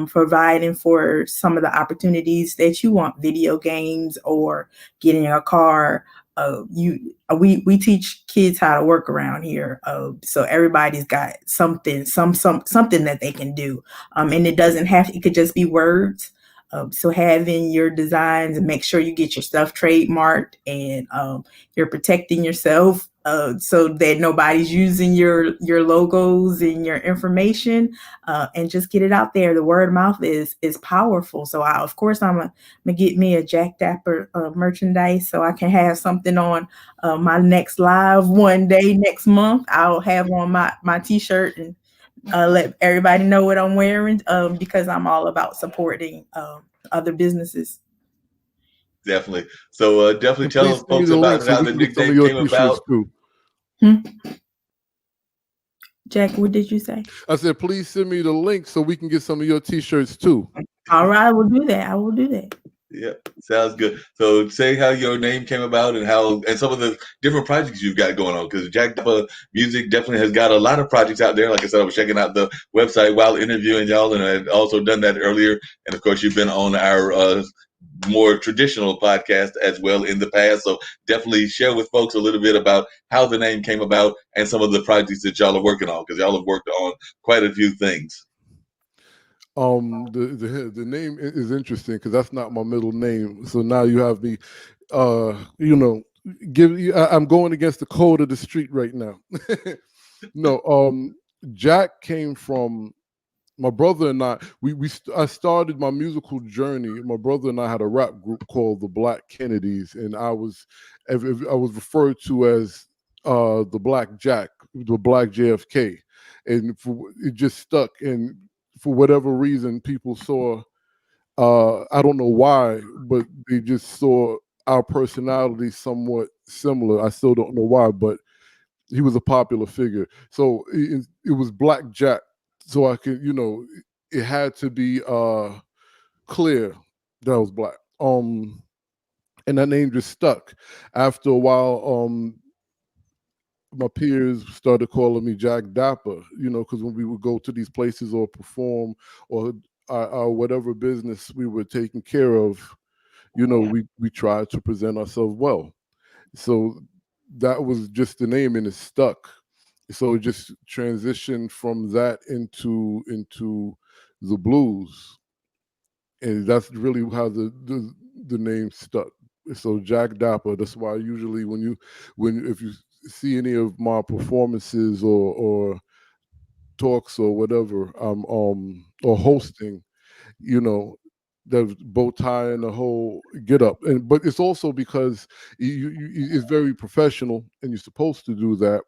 [SPEAKER 2] providing for some of the opportunities that you want, video games or getting a car. We teach kids how to work around here, so everybody's got something that they can do, and it could just be words. So having your designs and make sure you get your stuff trademarked and you're protecting yourself so that nobody's using your logos and your information, and just get it out there. The word of mouth is powerful. So of course I'm gonna get me a Jack Dapper merchandise so I can have something on my next live one day next month. I'll have on my t-shirt and let everybody know what I'm wearing, because I'm all about supporting other businesses.
[SPEAKER 1] Definitely. So definitely
[SPEAKER 3] And
[SPEAKER 1] tell
[SPEAKER 3] please send me
[SPEAKER 1] folks
[SPEAKER 3] the
[SPEAKER 1] about
[SPEAKER 3] link so
[SPEAKER 1] how
[SPEAKER 3] we
[SPEAKER 1] the
[SPEAKER 3] can get some of
[SPEAKER 1] nickname
[SPEAKER 3] your
[SPEAKER 1] came
[SPEAKER 3] t-shirts
[SPEAKER 1] about.
[SPEAKER 3] too.
[SPEAKER 2] Hmm? Jack, what did you say?
[SPEAKER 3] I said, please send me the link so we can get some of your t-shirts too.
[SPEAKER 2] All right, I will do that.
[SPEAKER 1] Yeah, sounds good. So say how your name came about and how and some of the different projects you've got going on, because Jack Dapper Music definitely has got a lot of projects out there. Like I said, I was checking out the website while interviewing y'all, and I had also done that earlier. And of course, you've been on our more traditional podcast as well in the past. So definitely share with folks a little bit about how the name came about and some of the projects that y'all are working on, because y'all have worked on quite a few things.
[SPEAKER 3] The name is interesting because that's not my middle name. So now you have me, you know, I'm going against the code of the street right now. No, Jack came from my brother and I. I started my musical journey. My brother and I had a rap group called the Black Kennedys, and I was referred to as the Black Jack, the Black JFK, and it just stuck. And for whatever reason, people saw. I don't know why, but they just saw our personalities somewhat similar. I still don't know why, but he was a popular figure. So it was Black Jack. So I could, it had to be clear that I was black. And that name just stuck. After a while, my peers started calling me Jack Dapper, because when we would go to these places or perform or our whatever business we were taking care of, we tried to present ourselves well. So that was just the name and it stuck. So it just transitioned from that into the blues. and that's really how the name stuck. So Jack Dapper. That's why usually when if you see any of my performances or talks or whatever, or hosting, you know, the bow tie and the whole get up. And but it's also because it's very professional, and you're supposed to do that.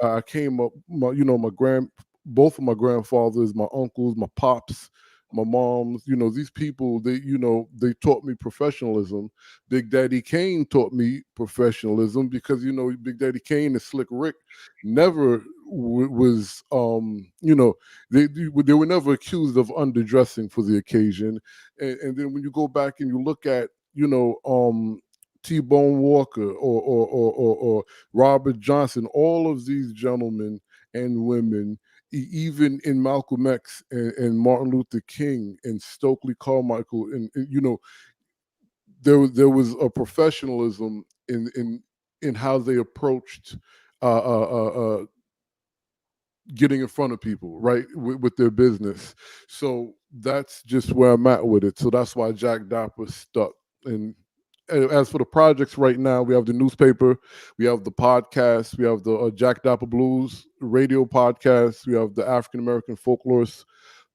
[SPEAKER 3] I came up, my both of my grandfathers, my uncles, my pops, my moms, these people, they taught me professionalism. Big Daddy Kane taught me professionalism because Big Daddy Kane and Slick Rick never was they were never accused of underdressing for the occasion. And then when you go back and you look at, T-Bone Walker or Robert Johnson, all of these gentlemen and women, even in Malcolm X and Martin Luther King and Stokely Carmichael, and there was a professionalism in how they approached uh, uh, uh, uh, getting in front of people, right, with their business. So that's just where I'm at with it. So that's why Jack Dapper stuck. And as for the projects right now, we have the newspaper, we have the podcast, we have the Jack Dapper Blues radio podcast, we have the African American Folklorist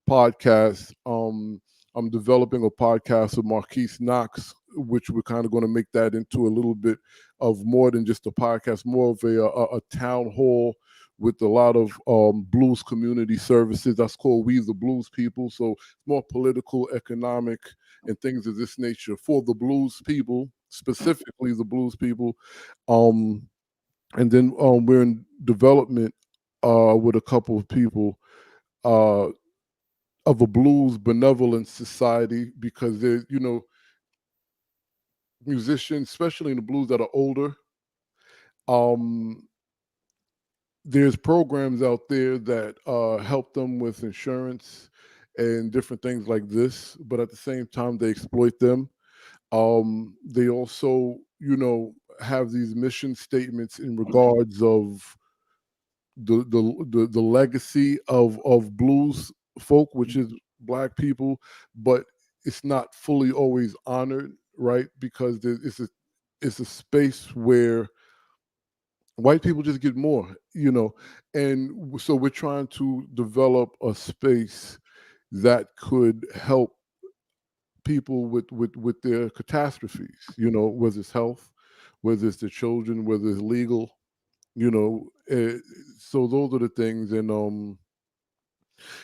[SPEAKER 3] podcast. I'm developing a podcast with Marquise Knox, which we're kind of going to make that into a little bit of more than just a podcast, more of a town hall with a lot of blues community services. That's called We the Blues People. So more political, economic, and things of this nature for the blues people, specifically the blues people. And then we're in development with a couple of people uh, of a blues benevolent society, because there's musicians, especially in the blues, that are older. Um, there's programs out there that help them with insurance and different things like this, but at the same time they exploit them. They also, have these mission statements in regards of the legacy of blues folk, which is black people, but it's not fully always honored, right? Because it's a space where white people just get more, and so we're trying to develop a space that could help people with their catastrophes, whether it's health, whether it's the children, whether it's legal, so those are the things. And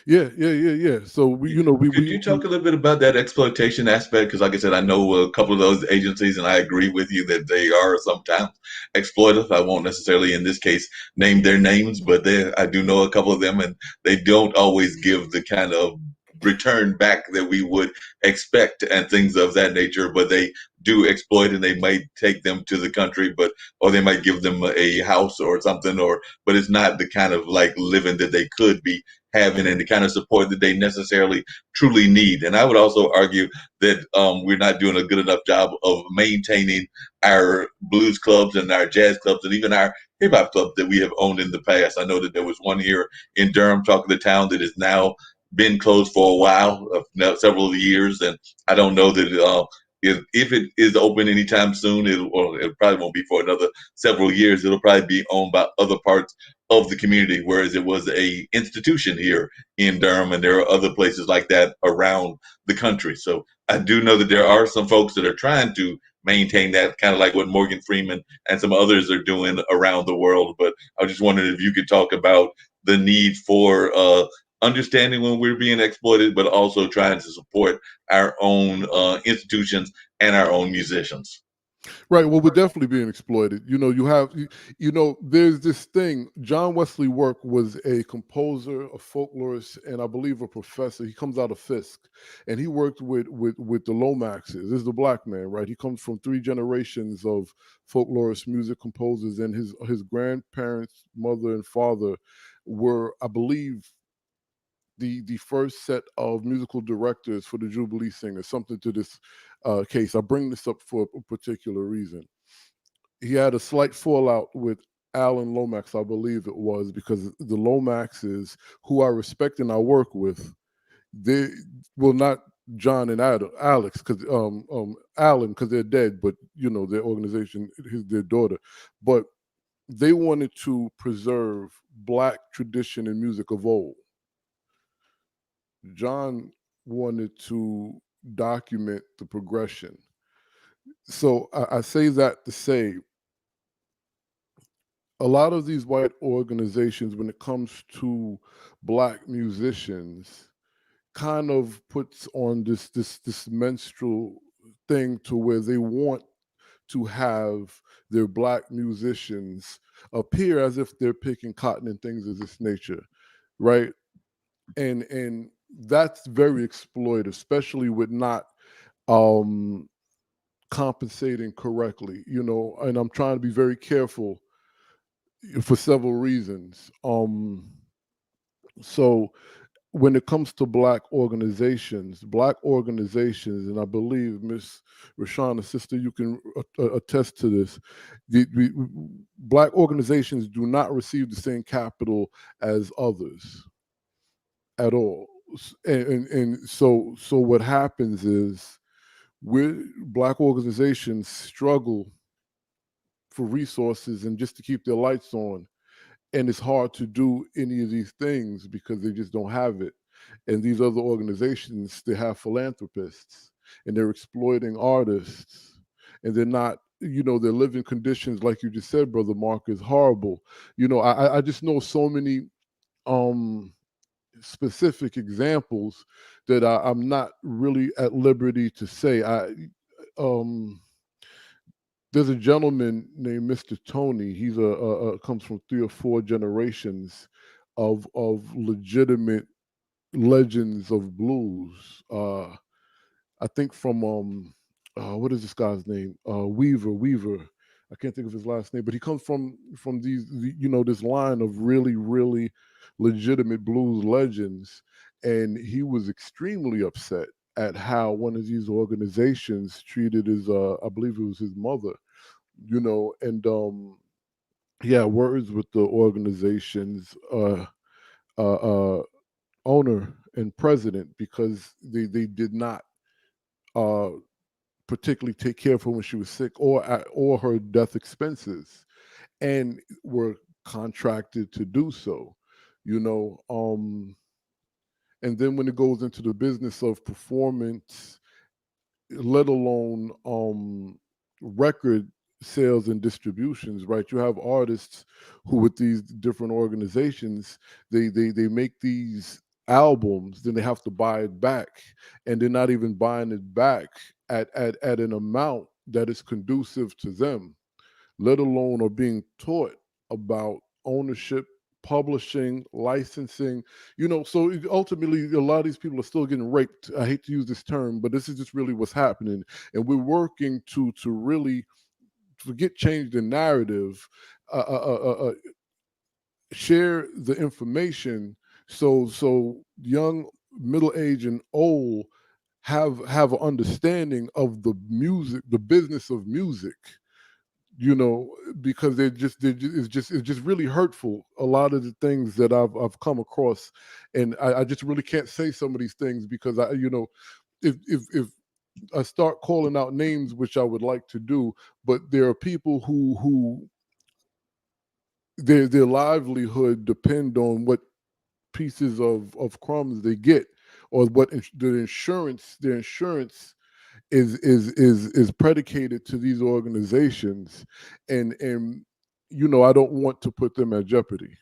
[SPEAKER 3] yeah, so we you know
[SPEAKER 1] Could you talk a little bit about that exploitation aspect? Because, like I said, I know a couple of those agencies, and I agree with you that they are sometimes exploitive. I won't necessarily, in this case, name their names, but I do know a couple of them, and they don't always give the kind of return back that we would expect and things of that nature. But they do exploit, and they might take them to the country, or they might give them a house or something, but it's not the kind of like living that they could be having and the kind of support that they necessarily truly need. And I would also argue that we're not doing a good enough job of maintaining our blues clubs and our jazz clubs and even our hip hop clubs that we have owned in the past. I know that there was one here in Durham, talking the town, that has now been closed for a while, several years, and I don't know that if it is open anytime soon, it probably won't be for another several years. It'll probably be owned by other parts of the community, whereas it was a institution here in Durham, and there are other places like that around the country. So I do know that there are some folks that are trying to maintain that, kind of like what Morgan Freeman and some others are doing around the world. But I was just wondering if you could talk about the need for understanding when we're being exploited, but also trying to support our own institutions and our own musicians.
[SPEAKER 3] Right. Well, we're definitely being exploited. There's this thing. John Wesley Work was a composer, a folklorist, and I believe a professor. He comes out of Fisk, and he worked with the Lomaxes. This is the black man, right? He comes from three generations of folklorist music composers, and his grandparents, mother and father, were, I believe, the first set of musical directors for the Jubilee Singers, something to this case. I bring this up for a particular reason. He had a slight fallout with Alan Lomax, I believe it was, because the Lomaxes, who I respect and I work with, they will not John and Alex, because Alan, because they're dead, but their organization, their daughter, but they wanted to preserve Black tradition and music of old. John wanted to document the progression. So I say that to say a lot of these white organizations, when it comes to Black musicians, kind of puts on this menstrual thing to where they want to have their Black musicians appear as if they're picking cotton and things of this nature, right? And that's very exploitive, especially with not um compensating correctly, and I'm trying to be very careful for several reasons. So when it comes to Black organizations, and I believe Miss Rashana, sister, you can attest to this. Black organizations do not receive the same capital as others at all, and so what happens is Black organizations struggle for resources and just to keep their lights on, and it's hard to do any of these things because they just don't have it. And these other organizations, they have philanthropists, and they're exploiting artists, and they're not, their living conditions, like you just said, brother Mark, is horrible. I just know so many um specific examples that I'm not really at liberty to say. Um there's a gentleman named Mr. Tony. He's comes from 3 or 4 generations of legitimate legends of blues. I think from what is this guy's name? Weaver. I can't think of his last name, but he comes from this line of really really legitimate blues legends, and he was extremely upset at how one of these organizations treated his I believe it was his mother, and yeah, words with the organization's uh, uh, owner and president, because they did not uh, particularly take care of her when she was sick, or her death expenses, and were contracted to do so. You know, and then when it goes into the business of performance, let alone record sales and distributions, right? You have artists who, with these different organizations, they make these albums, then they have to buy it back, and they're not even buying it back at an amount that is conducive to them, let alone are being taught about ownership, publishing, licensing. So ultimately, a lot of these people are still getting raped. I hate to use this term, but this is just really what's happening, and we're working to really forget, change the narrative, uh, uh, uh, uh, share the information, so young, middle age, and old have an understanding of the music, the business of music, because it's just really hurtful. A lot of the things that I've come across, and I just really can't say some of these things because if I start calling out names, which I would like to do, but there are people who their livelihood depend on what pieces of crumbs they get, or what their insurance is predicated to these organizations, and I don't want to put them at jeopardy.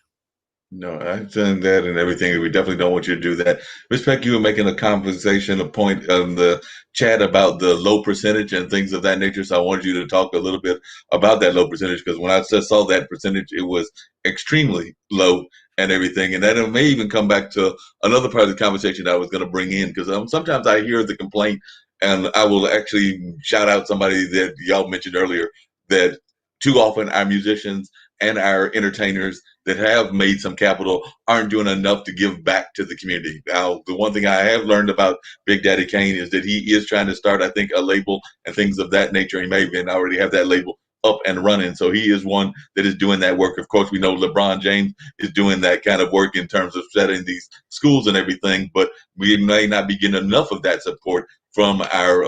[SPEAKER 1] No, I've done that and everything. We definitely don't want you to do that. Respect you were making a conversation, a point on the chat about the low percentage and things of that nature. So I wanted you to talk a little bit about that low percentage, because when I just saw that percentage, it was extremely low and everything. And then it may even come back to another part of the conversation that I was going to bring in, because sometimes I hear the complaint, and I will actually shout out somebody that y'all mentioned earlier, that too often our musicians and our entertainers that have made some capital aren't doing enough to give back to the community. Now, the one thing I have learned about Big Daddy Kane is that he is trying to start, I think, a label and things of that nature. He may even already have that label up and running. So he is one that is doing that work. Of course, we know LeBron James is doing that kind of work in terms of setting these schools and everything, but we may not be getting enough of that support from our,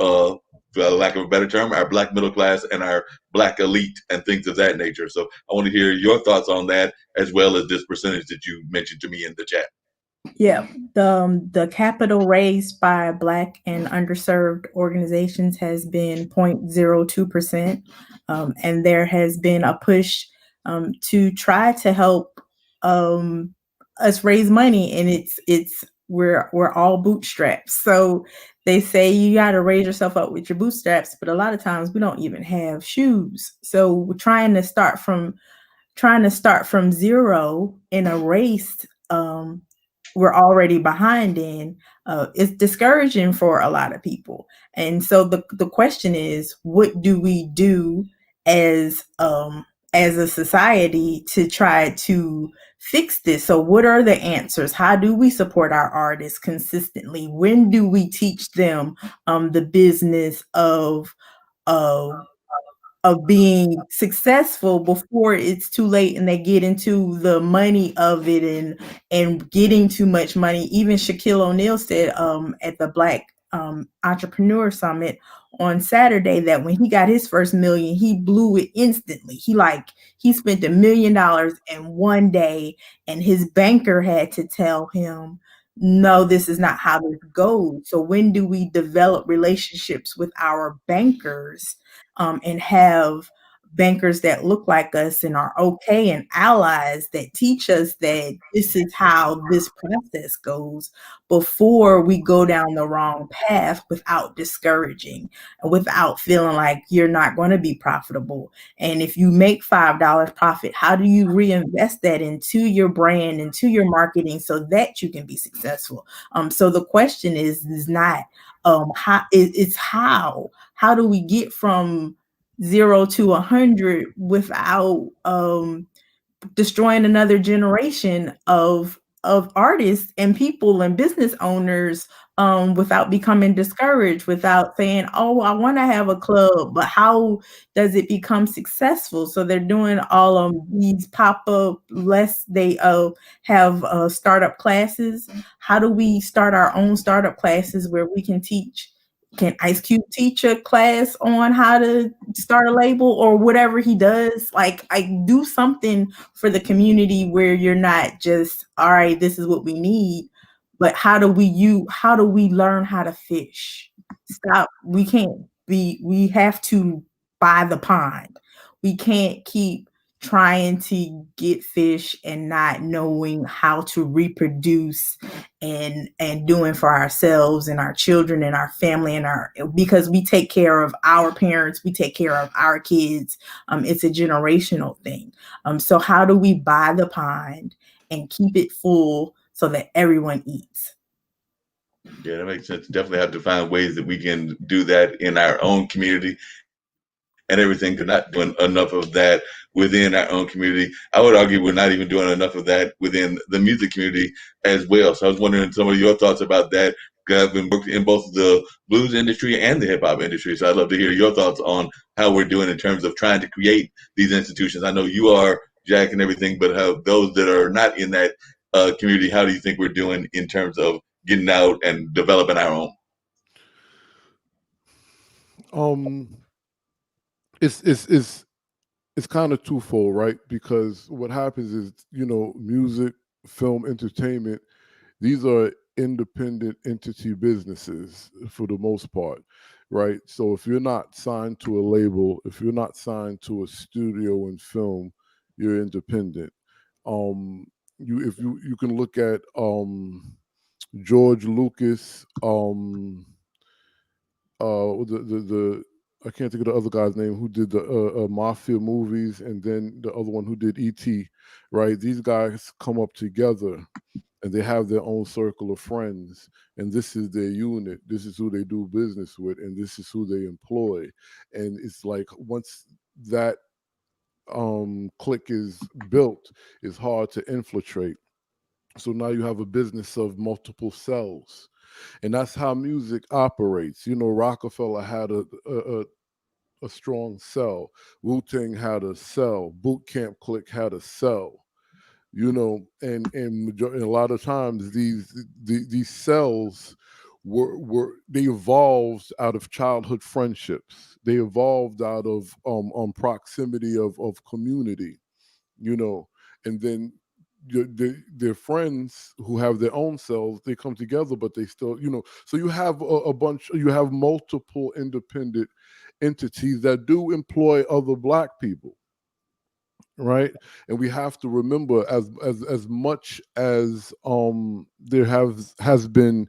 [SPEAKER 1] for lack of a better term, our black middle class and our black elite and things of that nature. So I want to hear your thoughts on that, as well as this percentage that you mentioned to me in the chat.
[SPEAKER 2] Yeah, the capital raised by Black and underserved organizations has been 0.02%, and there has been a push to try to help um, us raise money, and it's we're all bootstraps. So they say you got to raise yourself up with your bootstraps, but a lot of times we don't even have shoes. So we're trying to start from zero in a race we're already behind in it's discouraging for a lot of people. And so the question is, what do we do as a society to try to fix this? So what are the answers? How do we support our artists consistently? When do we teach them the business of of being successful before it's too late and they get into the money of it and getting too much money? Even Shaquille O'Neal said at the Black Entrepreneur Summit on Saturday that when he got his first million, he blew it instantly. He spent $1 million in one day, and his banker had to tell him, no, this is not how this goes. So when do we develop relationships with our bankers and have bankers that look like us and are okay, and allies that teach us that this is how this process goes before we go down the wrong path without discouraging and without feeling like you're not going to be profitable? And if you make $5 profit, how do you reinvest that into your brand, into your marketing, so that you can be successful? So the question is not it's how do we get from 0 to 100 without destroying another generation of artists and people and business owners, without becoming discouraged, without saying, oh, I want to have a club, but how does it become successful? So they're doing all of these pop-up less they have startup classes. How do we start our own startup classes where we can teach? Can Ice Cube teach a class on how to start a label or whatever he does? Like, I do something for the community where you're not just, all right, this is what we need, but how do we learn how to fish? Stop. We have to buy the pond. We can't keep trying to get fish and not knowing how to reproduce and doing for ourselves and our children and our family and our, because we take care of our parents, we take care of our kids. It's a generational thing. So how do we buy the pond and keep it full so that everyone eats?
[SPEAKER 1] Yeah, that makes sense. Definitely have to find ways that we can do that in our own community and everything. We're not doing enough of that within our own community. I would argue we're not even doing enough of that within the music community as well. So I was wondering some of your thoughts about that. I've been working in both the blues industry and the hip hop industry. So I'd love to hear your thoughts on how we're doing in terms of trying to create these institutions. I know you are, Jack, and everything, but how those that are not in that community, how do you think we're doing in terms of getting out and developing our own?
[SPEAKER 3] Um, it's kind of twofold, right? Because what happens is, music, film, entertainment, these are independent entity businesses for the most part, right? So if you're not signed to a label, if you're not signed to a studio and film, you're independent. You can look at George Lucas, the I can't think of the other guy's name who did the mafia movies, and then the other one who did E.T. Right? These guys come up together, and they have their own circle of friends, and this is their unit. This is who they do business with, and this is who they employ. And it's like once that clique is built, it's hard to infiltrate. So now you have a business of multiple cells, and that's how music operates. Rockefeller had a a strong sell. Wu-Tang had a sell. Boot Camp Click had a sell. And a lot of times these cells were they evolved out of childhood friendships. They evolved out of proximity of community, you know, and then their friends who have their own cells, they come together, but they still, so you have you have multiple independent entities that do employ other black people, right? And we have to remember, as much as there has been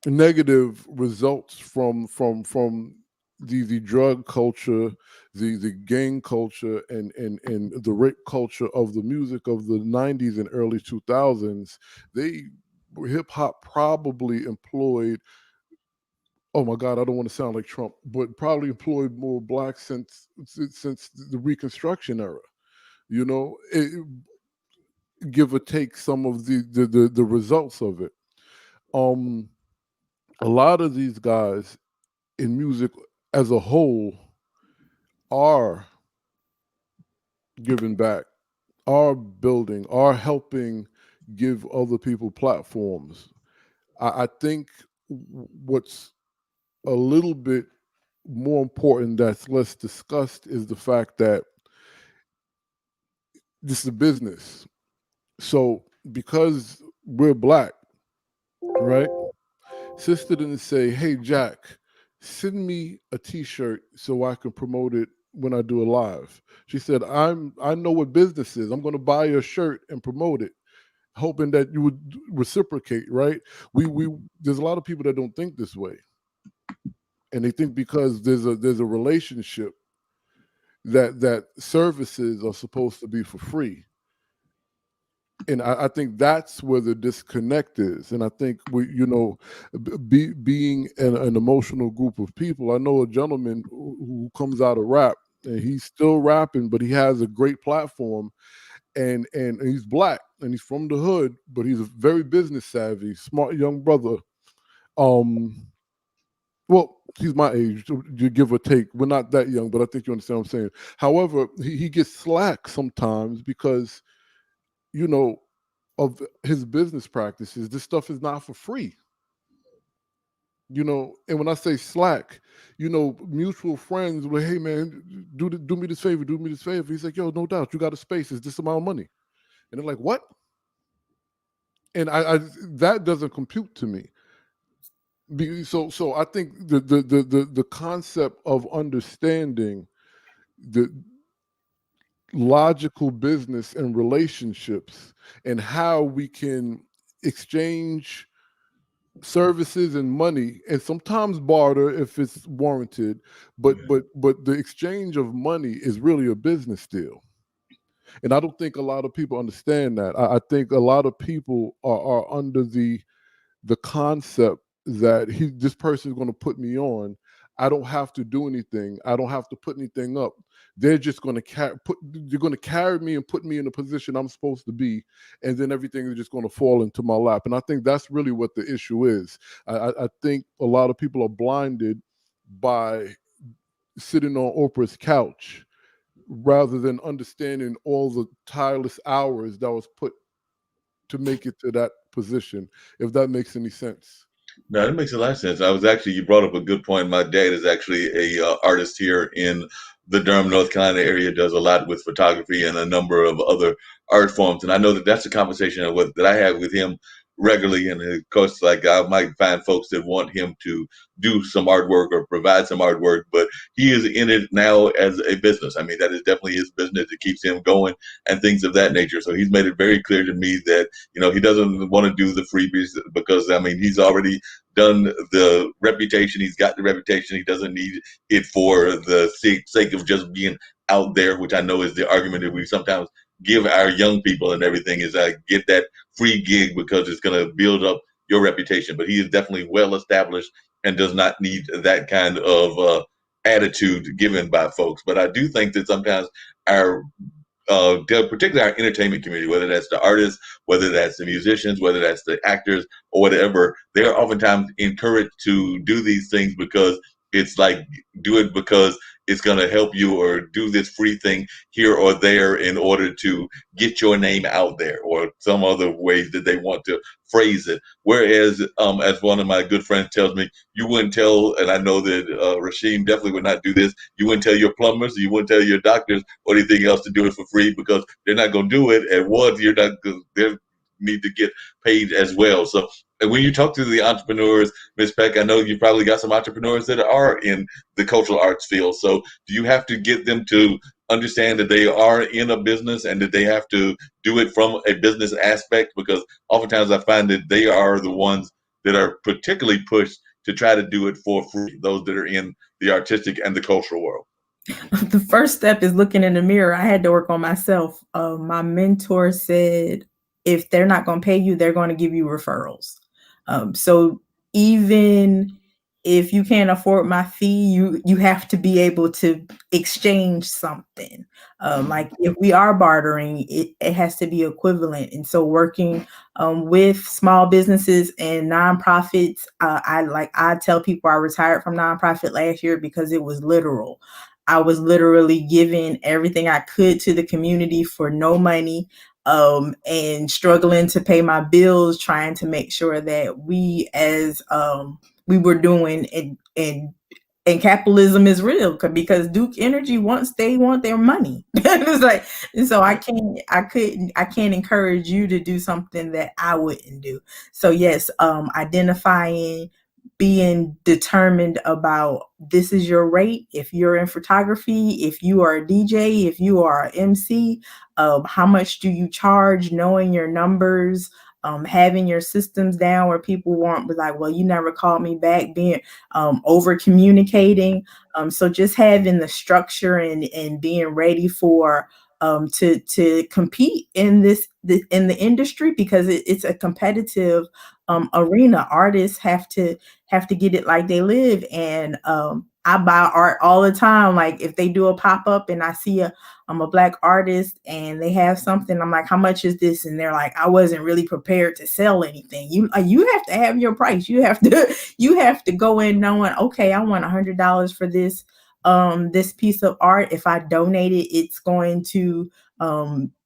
[SPEAKER 3] negative results from the drug culture, the gang culture, and the rape culture of the music of the 90s and early 2000s. They Hip hop probably employed, oh my God, I don't want to sound like Trump, but probably employed more blacks since the Reconstruction era. Give or take some of the results of it. Um, a lot of these guys in music as a whole are giving back, are building, are helping give other people platforms. I think what's a little bit more important that's less discussed is the fact that this is a business. So because we're black, right? Sister didn't say, "Hey Jack, send me a T-shirt so I can promote it when I do a live." She said, I know what business is. I'm going to buy your shirt and promote it, hoping that you would reciprocate." Right? We There's a lot of people that don't think this way, and they think because there's a relationship that services are supposed to be for free. And I think that's where the disconnect is. And I think being an emotional group of people. I know a gentleman who comes out of rap, and he's still rapping, but he has a great platform, and he's black and he's from the hood, but he's a very business savvy, smart young brother. Well, he's my age, you give or take. We're not that young, but I think you understand what I'm saying. However, he gets slack sometimes because you know, of his business practices. This stuff is not for free. And when I say slack, mutual friends will, hey man, do me this favor, do me this favor. He's like, yo, no doubt, you got a space, it's this amount of money. And they're like, what? And I that doesn't compute to me. So I think the concept of understanding the logical business and relationships and how we can exchange services and money, and sometimes barter if it's warranted, but the exchange of money is really a business deal. And I don't think a lot of people understand that. I think a lot of people are under the concept that this person is going to put me on. I don't have to do anything. I don't have to put anything up. They're just going to You're going to carry me and put me in a position I'm supposed to be, and then everything is just going to fall into my lap. And I think that's really what the issue is. I think a lot of people are blinded by sitting on Oprah's couch rather than understanding all the tireless hours that was put to make it to that position. If that makes any sense.
[SPEAKER 1] No, that makes a lot of sense. You brought up a good point. My dad is actually a artist here in the Durham, North Carolina area, does a lot with photography and a number of other art forms. And I know that that's a conversation that I have with him regularly. And of course, like I might find folks that want him to do some artwork or provide some artwork, but he is in it now as a business. I mean, that is definitely his business that keeps him going and things of that nature. So he's made it very clear to me that, he doesn't want to do the freebies because, I mean, he's already done the reputation. He's got the reputation. He doesn't need it for the sake of just being out there, which I know is the argument that we sometimes give our young people and everything is get that free gig because it's going to build up your reputation. But he is definitely well established and does not need that kind of attitude given by folks. But I do think that sometimes our particularly our entertainment community, whether that's the artists, whether that's the musicians, whether that's the actors or whatever, they are oftentimes encouraged to do these things because It's like do it because it's going to help you, or do this free thing here or there in order to get your name out there, or some other ways that they want to phrase it. Whereas, as one of my good friends tells me, you wouldn't tell, and I know that Rasheem definitely would not do this. You wouldn't tell your plumbers, you wouldn't tell your doctors or anything else to do it for free, because they're not going to do it. And one, you're not. They need to get paid as well. So, and when you talk to the entrepreneurs, Ms. Peck, I know you probably got some entrepreneurs that are in the cultural arts field. So, do you have to get them to understand that they are in a business and that they have to do it from a business aspect? Because oftentimes I find that they are the ones that are particularly pushed to try to do it for free, those that are in the artistic and the cultural world.
[SPEAKER 2] The first step is looking in the mirror. I had to work on myself. My mentor said, if they're not going to pay you, they're going to give you referrals. So even if you can't afford my fee, you have to be able to exchange something. Like if we are bartering, it has to be equivalent. And so working with small businesses and nonprofits, I tell people I retired from nonprofit last year because it was literal. I was literally giving everything I could to the community for no money, and struggling to pay my bills, trying to make sure that we as we were doing, and capitalism is real, because Duke Energy wants, they want their money. It's like, and so I can't encourage you to do something that I wouldn't do. So yes, identifying, being determined about, this is your rate. If you're in photography, if you are a DJ, if you are an MC, how much do you charge? Knowing your numbers, having your systems down where people won't be like, well, you never called me back, being over communicating. So just having the structure, and being ready for to compete in in the industry, because it's a competitive arena. Artists have to get it like they live. And I buy art all the time. Like if they do a pop-up and I see I'm a black artist and they have something, I'm like, how much is this? And they're like, I wasn't really prepared to sell anything. You have to have your price. You have to go in knowing, okay, I want $100 for this piece of art. If I donate it, it's going to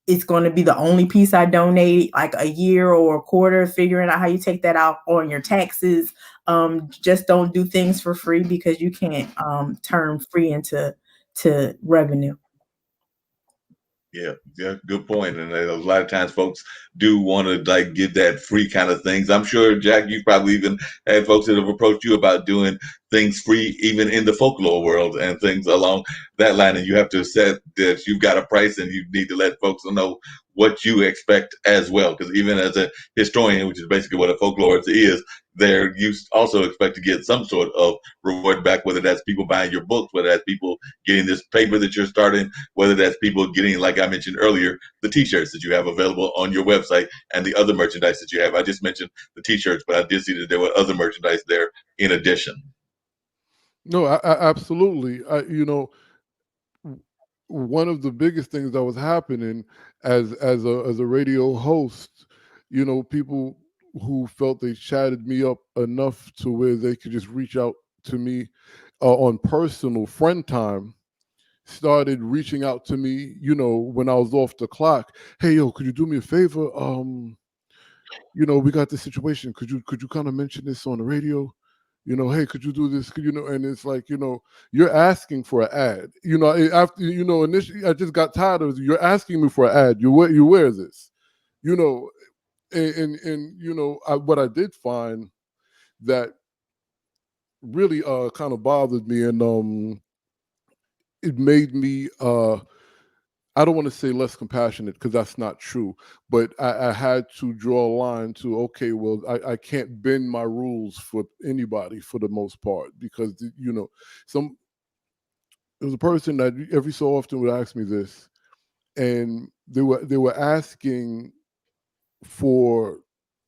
[SPEAKER 2] be the only piece I donate, like a year or a quarter, figuring out how you take that out on your taxes. Just don't do things for free, because you can't turn free into revenue.
[SPEAKER 1] Yeah, yeah, good point. And a lot of times folks do want to like get that free kind of things. I'm sure, Jack, you probably even had folks that have approached you about doing things free, even in the folklore world and things along that line. And you have to set that you've got a price, and you need to let folks know what you expect as well. Because even as a historian, which is basically what a folklorist is, there you also expect to get some sort of reward back, whether that's people buying your books, whether that's people getting this paper that you're starting, whether that's people getting, like I mentioned earlier, the t-shirts that you have available on your website and the other merchandise that you have. I just mentioned the t-shirts, but I did see that there were other merchandise there in addition.
[SPEAKER 3] No, absolutely. One of the biggest things that was happening as a radio host, people who felt they chatted me up enough to where they could just reach out to me on personal friend time, started reaching out to me, when I was off the clock. Hey, yo, could you do me a favor? We got this situation. Could you kind of mention this on the radio? Hey, could you do this? And it's like, you're asking for an ad. After, initially I just got tired of, you're asking me for an ad. You wear this, you know, and what I did find that really kind of bothered me, and it made me I don't want to say less compassionate, because that's not true, but I had to draw a line to, okay, well, I can't bend my rules for anybody for the most part, because some there's a person that every so often would ask me this, and they were asking for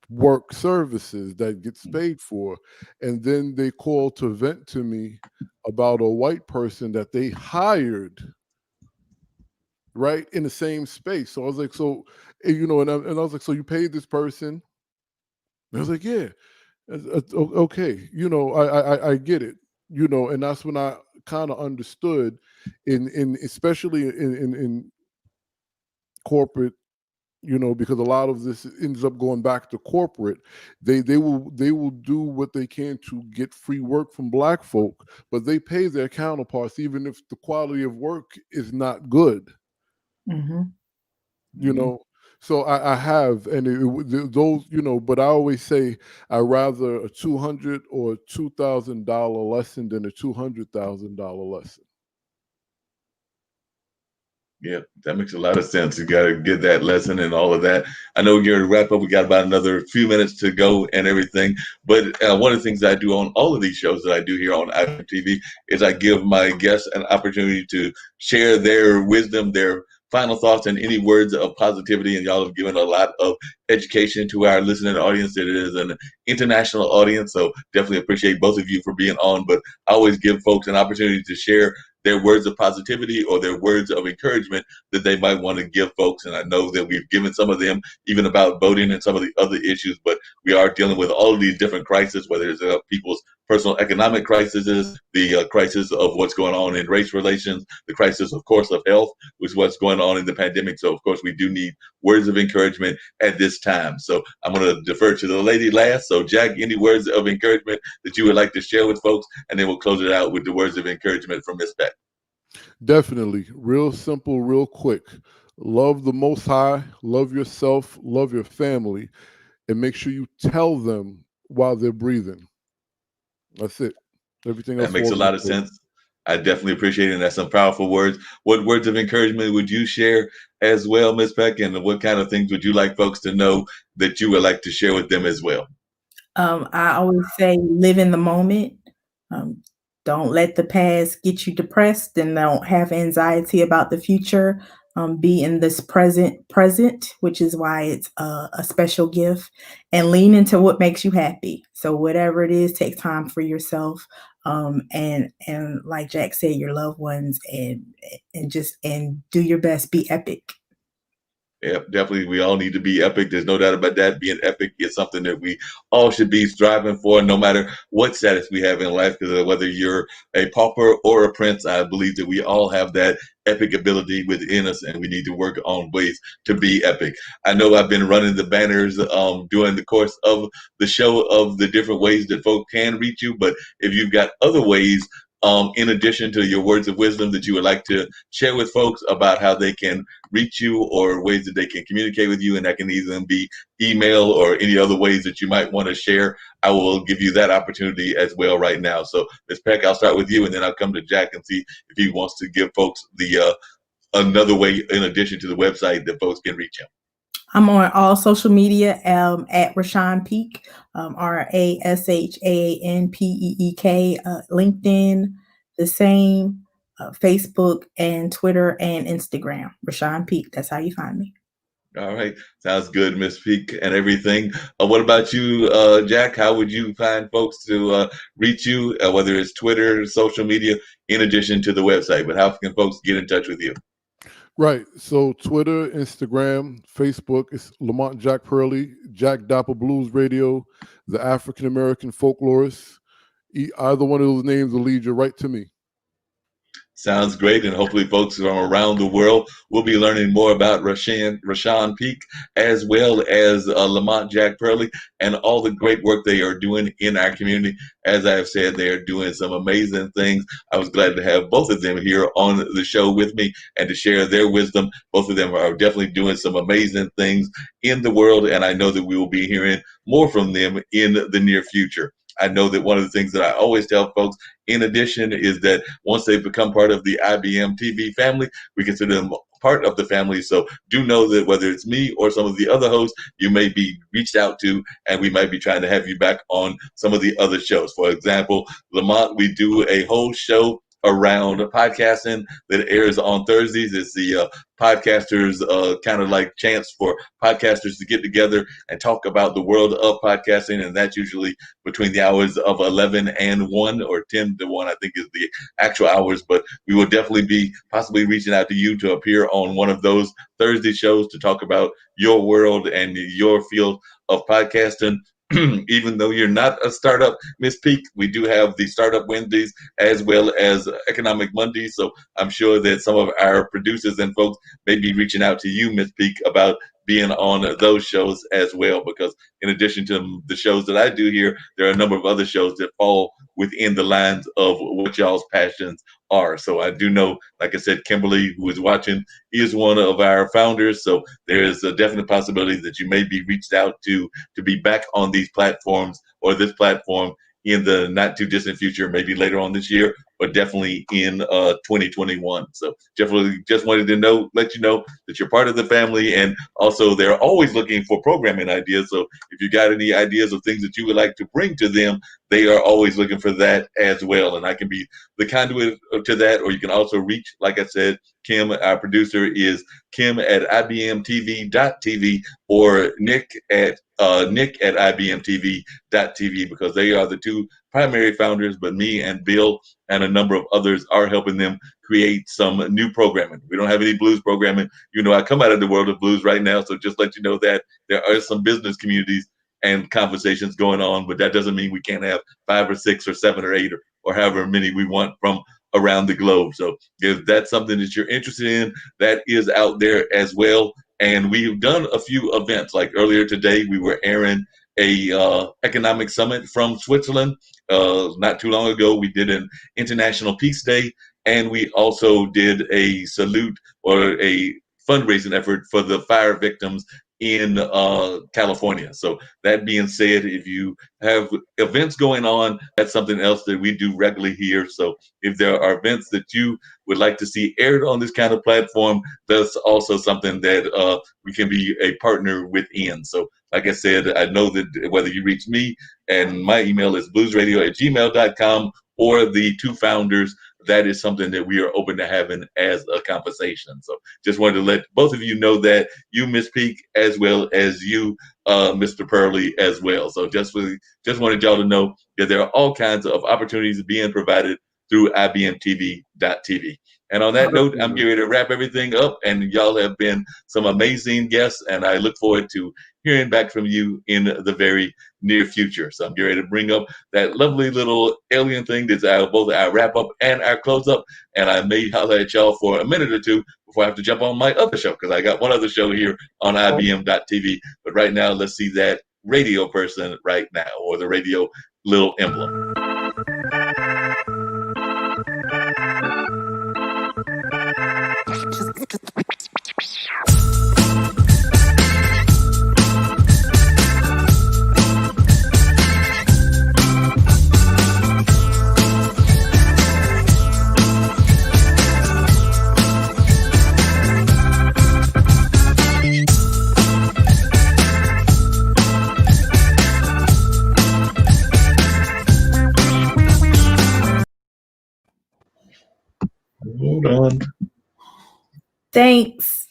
[SPEAKER 3] work services that gets paid for, and then they call to vent to me about a white person that they hired right in the same space. So I was like, so and I was like, so you paid this person? And I was like, yeah. Okay, I get it. and that's when I kind of understood, in especially in corporate, because a lot of this ends up going back to corporate. They will do what they can to get free work from Black folk, but they pay their counterparts even if the quality of work is not good.
[SPEAKER 2] Mm-hmm.
[SPEAKER 3] you know so I have, and those, but I always say I rather a $200 or $2,000 lesson than a $200,000 lesson.
[SPEAKER 1] Yeah, that makes a lot of sense. You got to get that lesson and all of that. I know we're going to wrap up. We got about another few minutes to go and everything. But one of the things I do on all of these shows that I do here on IFTV is I give my guests an opportunity to share their wisdom, their final thoughts, and any words of positivity. And y'all have given a lot of education to our listening audience. It is an international audience, so definitely appreciate both of you for being on. But I always give folks an opportunity to share their words of positivity or their words of encouragement that they might want to give folks. And I know that we've given some of them even about voting and some of the other issues, but we are dealing with all of these different crises, whether it's people's personal economic crises, the crisis of what's going on in race relations, the crisis, of course, of health, which is what's going on in the pandemic. So, of course, we do need words of encouragement at this time. So I'm going to defer to the lady last. So, Jack, any words of encouragement that you would like to share with folks? And then we'll close it out with the words of encouragement from Miss Beck.
[SPEAKER 3] Definitely. Real simple, real quick. Love the Most High, love yourself, love your family, and make sure you tell them while they're breathing. That's it. Everything
[SPEAKER 1] That
[SPEAKER 3] else
[SPEAKER 1] makes a
[SPEAKER 3] falls
[SPEAKER 1] lot
[SPEAKER 3] into
[SPEAKER 1] of
[SPEAKER 3] place.
[SPEAKER 1] sense. I definitely appreciate it. And that's some powerful words. What words of encouragement would you share as well, Miss Peck? And what kind of things would you like folks to know that you would like to share with them as well?
[SPEAKER 2] I always say live in the moment. Um, don't let the past get you depressed, and don't have anxiety about the future. Be in this present, which is why it's a special gift, and lean into what makes you happy. So whatever it is, take time for yourself, and like Jack said, your loved ones, and do your best. Be epic.
[SPEAKER 1] Yeah, definitely. We all need to be epic. There's no doubt about that. Being epic is something that we all should be striving for, no matter what status we have in life. Because whether you're a pauper or a prince, I believe that we all have that epic ability within us, and we need to work on ways to be epic. I know I've been running the banners during the course of the show of the different ways that folk can reach you. But if you've got other ways, in addition to your words of wisdom that you would like to share with folks about how they can reach you or ways that they can communicate with you, and that can either be email or any other ways that you might want to share, I will give you that opportunity as well right now. So, Ms. Peck, I'll start with you, and then I'll come to Jack and see if he wants to give folks the another way in addition to the website that folks can reach him.
[SPEAKER 2] I'm on all social media at Rashawn Peak, RASHAANPEEK, LinkedIn, the same, Facebook and Twitter and Instagram. Rashawn Peak, that's how you find me.
[SPEAKER 1] All right, sounds good, Miss Peak and everything. What about you, Jack? How would you find folks to reach you, whether it's Twitter, social media, in addition to the website? But how can folks get in touch with you?
[SPEAKER 3] Right. So Twitter, Instagram, Facebook, it's Lamont Jack Pearly, Jack Dapper Blues Radio, the African American folklorist. Either one of those names will lead you right to me.
[SPEAKER 1] Sounds great, and hopefully folks from around the world will be learning more about Rashawn Peak, as well as Lamont Jack Pearly, and all the great work they are doing in our community. As I have said, they are doing some amazing things. I was glad to have both of them here on the show with me and to share their wisdom. Both of them are definitely doing some amazing things in the world, and I know that we will be hearing more from them in the near future. I know that one of the things that I always tell folks, in addition, is that once they become part of the IBM TV family, we consider them part of the family. So do know that whether it's me or some of the other hosts, you may be reached out to, and we might be trying to have you back on some of the other shows. For example, Lamont, we do a whole show around podcasting that airs on Thursdays. It's the podcasters kind of like chance for podcasters to get together and talk about the world of podcasting, and that's usually between the hours of 11 and 1, or 10 to 1, I think is the actual hours. But we will definitely be possibly reaching out to you to appear on one of those Thursday shows to talk about your world and your field of podcasting. even though you're not a startup, Miss Peak, we do have the Startup Wednesdays as well as Economic Mondays. So I'm sure that some of our producers and folks may be reaching out to you, Miss Peak, about being on those shows as well. Because in addition to the shows that I do here, there are a number of other shows that fall within the lines of what y'all's passions are. So I do know, like I said, Kimberly, who is watching, is one of our founders. So there is a definite possibility that you may be reached out to be back on these platforms or this platform in the not too distant future, maybe later on this year, but definitely in 2021. So definitely just wanted to let you know that you're part of the family, and also they're always looking for programming ideas. So if you got any ideas of things that you would like to bring to them, they are always looking for that as well. And I can be the conduit to that, or you can also reach, like I said, Kim, our producer, is Kim at IBMTV.tv, or Nick at IBMTV.tv, because they are the two primary founders, but me and Bill and a number of others are helping them create some new programming. We don't have any blues programming. I come out of the world of blues right now, so just let you know that there are some business communities and conversations going on, but that doesn't mean we can't have 5 or 6 or 7 or 8 or however many we want from around the globe. So if that's something that you're interested in, that is out there as well. And we've done a few events. Like earlier today, we were airing a economic summit from Switzerland. Not too long ago, we did an International Peace Day, and we also did a salute or a fundraising effort for the fire victims in California. So that being said, if you have events going on, that's something else that we do regularly here. So if there are events that you would like to see aired on this kind of platform, that's also something that we can be a partner within. So like I said, I know that whether you reach me, and my email is bluesradio@gmail.com, or the two founders, that is something that we are open to having as a conversation. So just wanted to let both of you know that, you, Miss Peak, as well as you, Mr. Purley, as well. So just wanted y'all to know that there are all kinds of opportunities being provided through IBMTV.tv. And on that note, I'm getting ready to wrap everything up, and y'all have been some amazing guests, and I look forward to hearing back from you in the very near future. So I'm getting ready to bring up that lovely little alien thing that's both our wrap up and our close up, and I may holler at y'all for a minute or two before I have to jump on my other show, because I got one other show here on IBM.tv. But right now, let's see that radio person right now, or the radio little emblem. Hold on.
[SPEAKER 2] Thanks.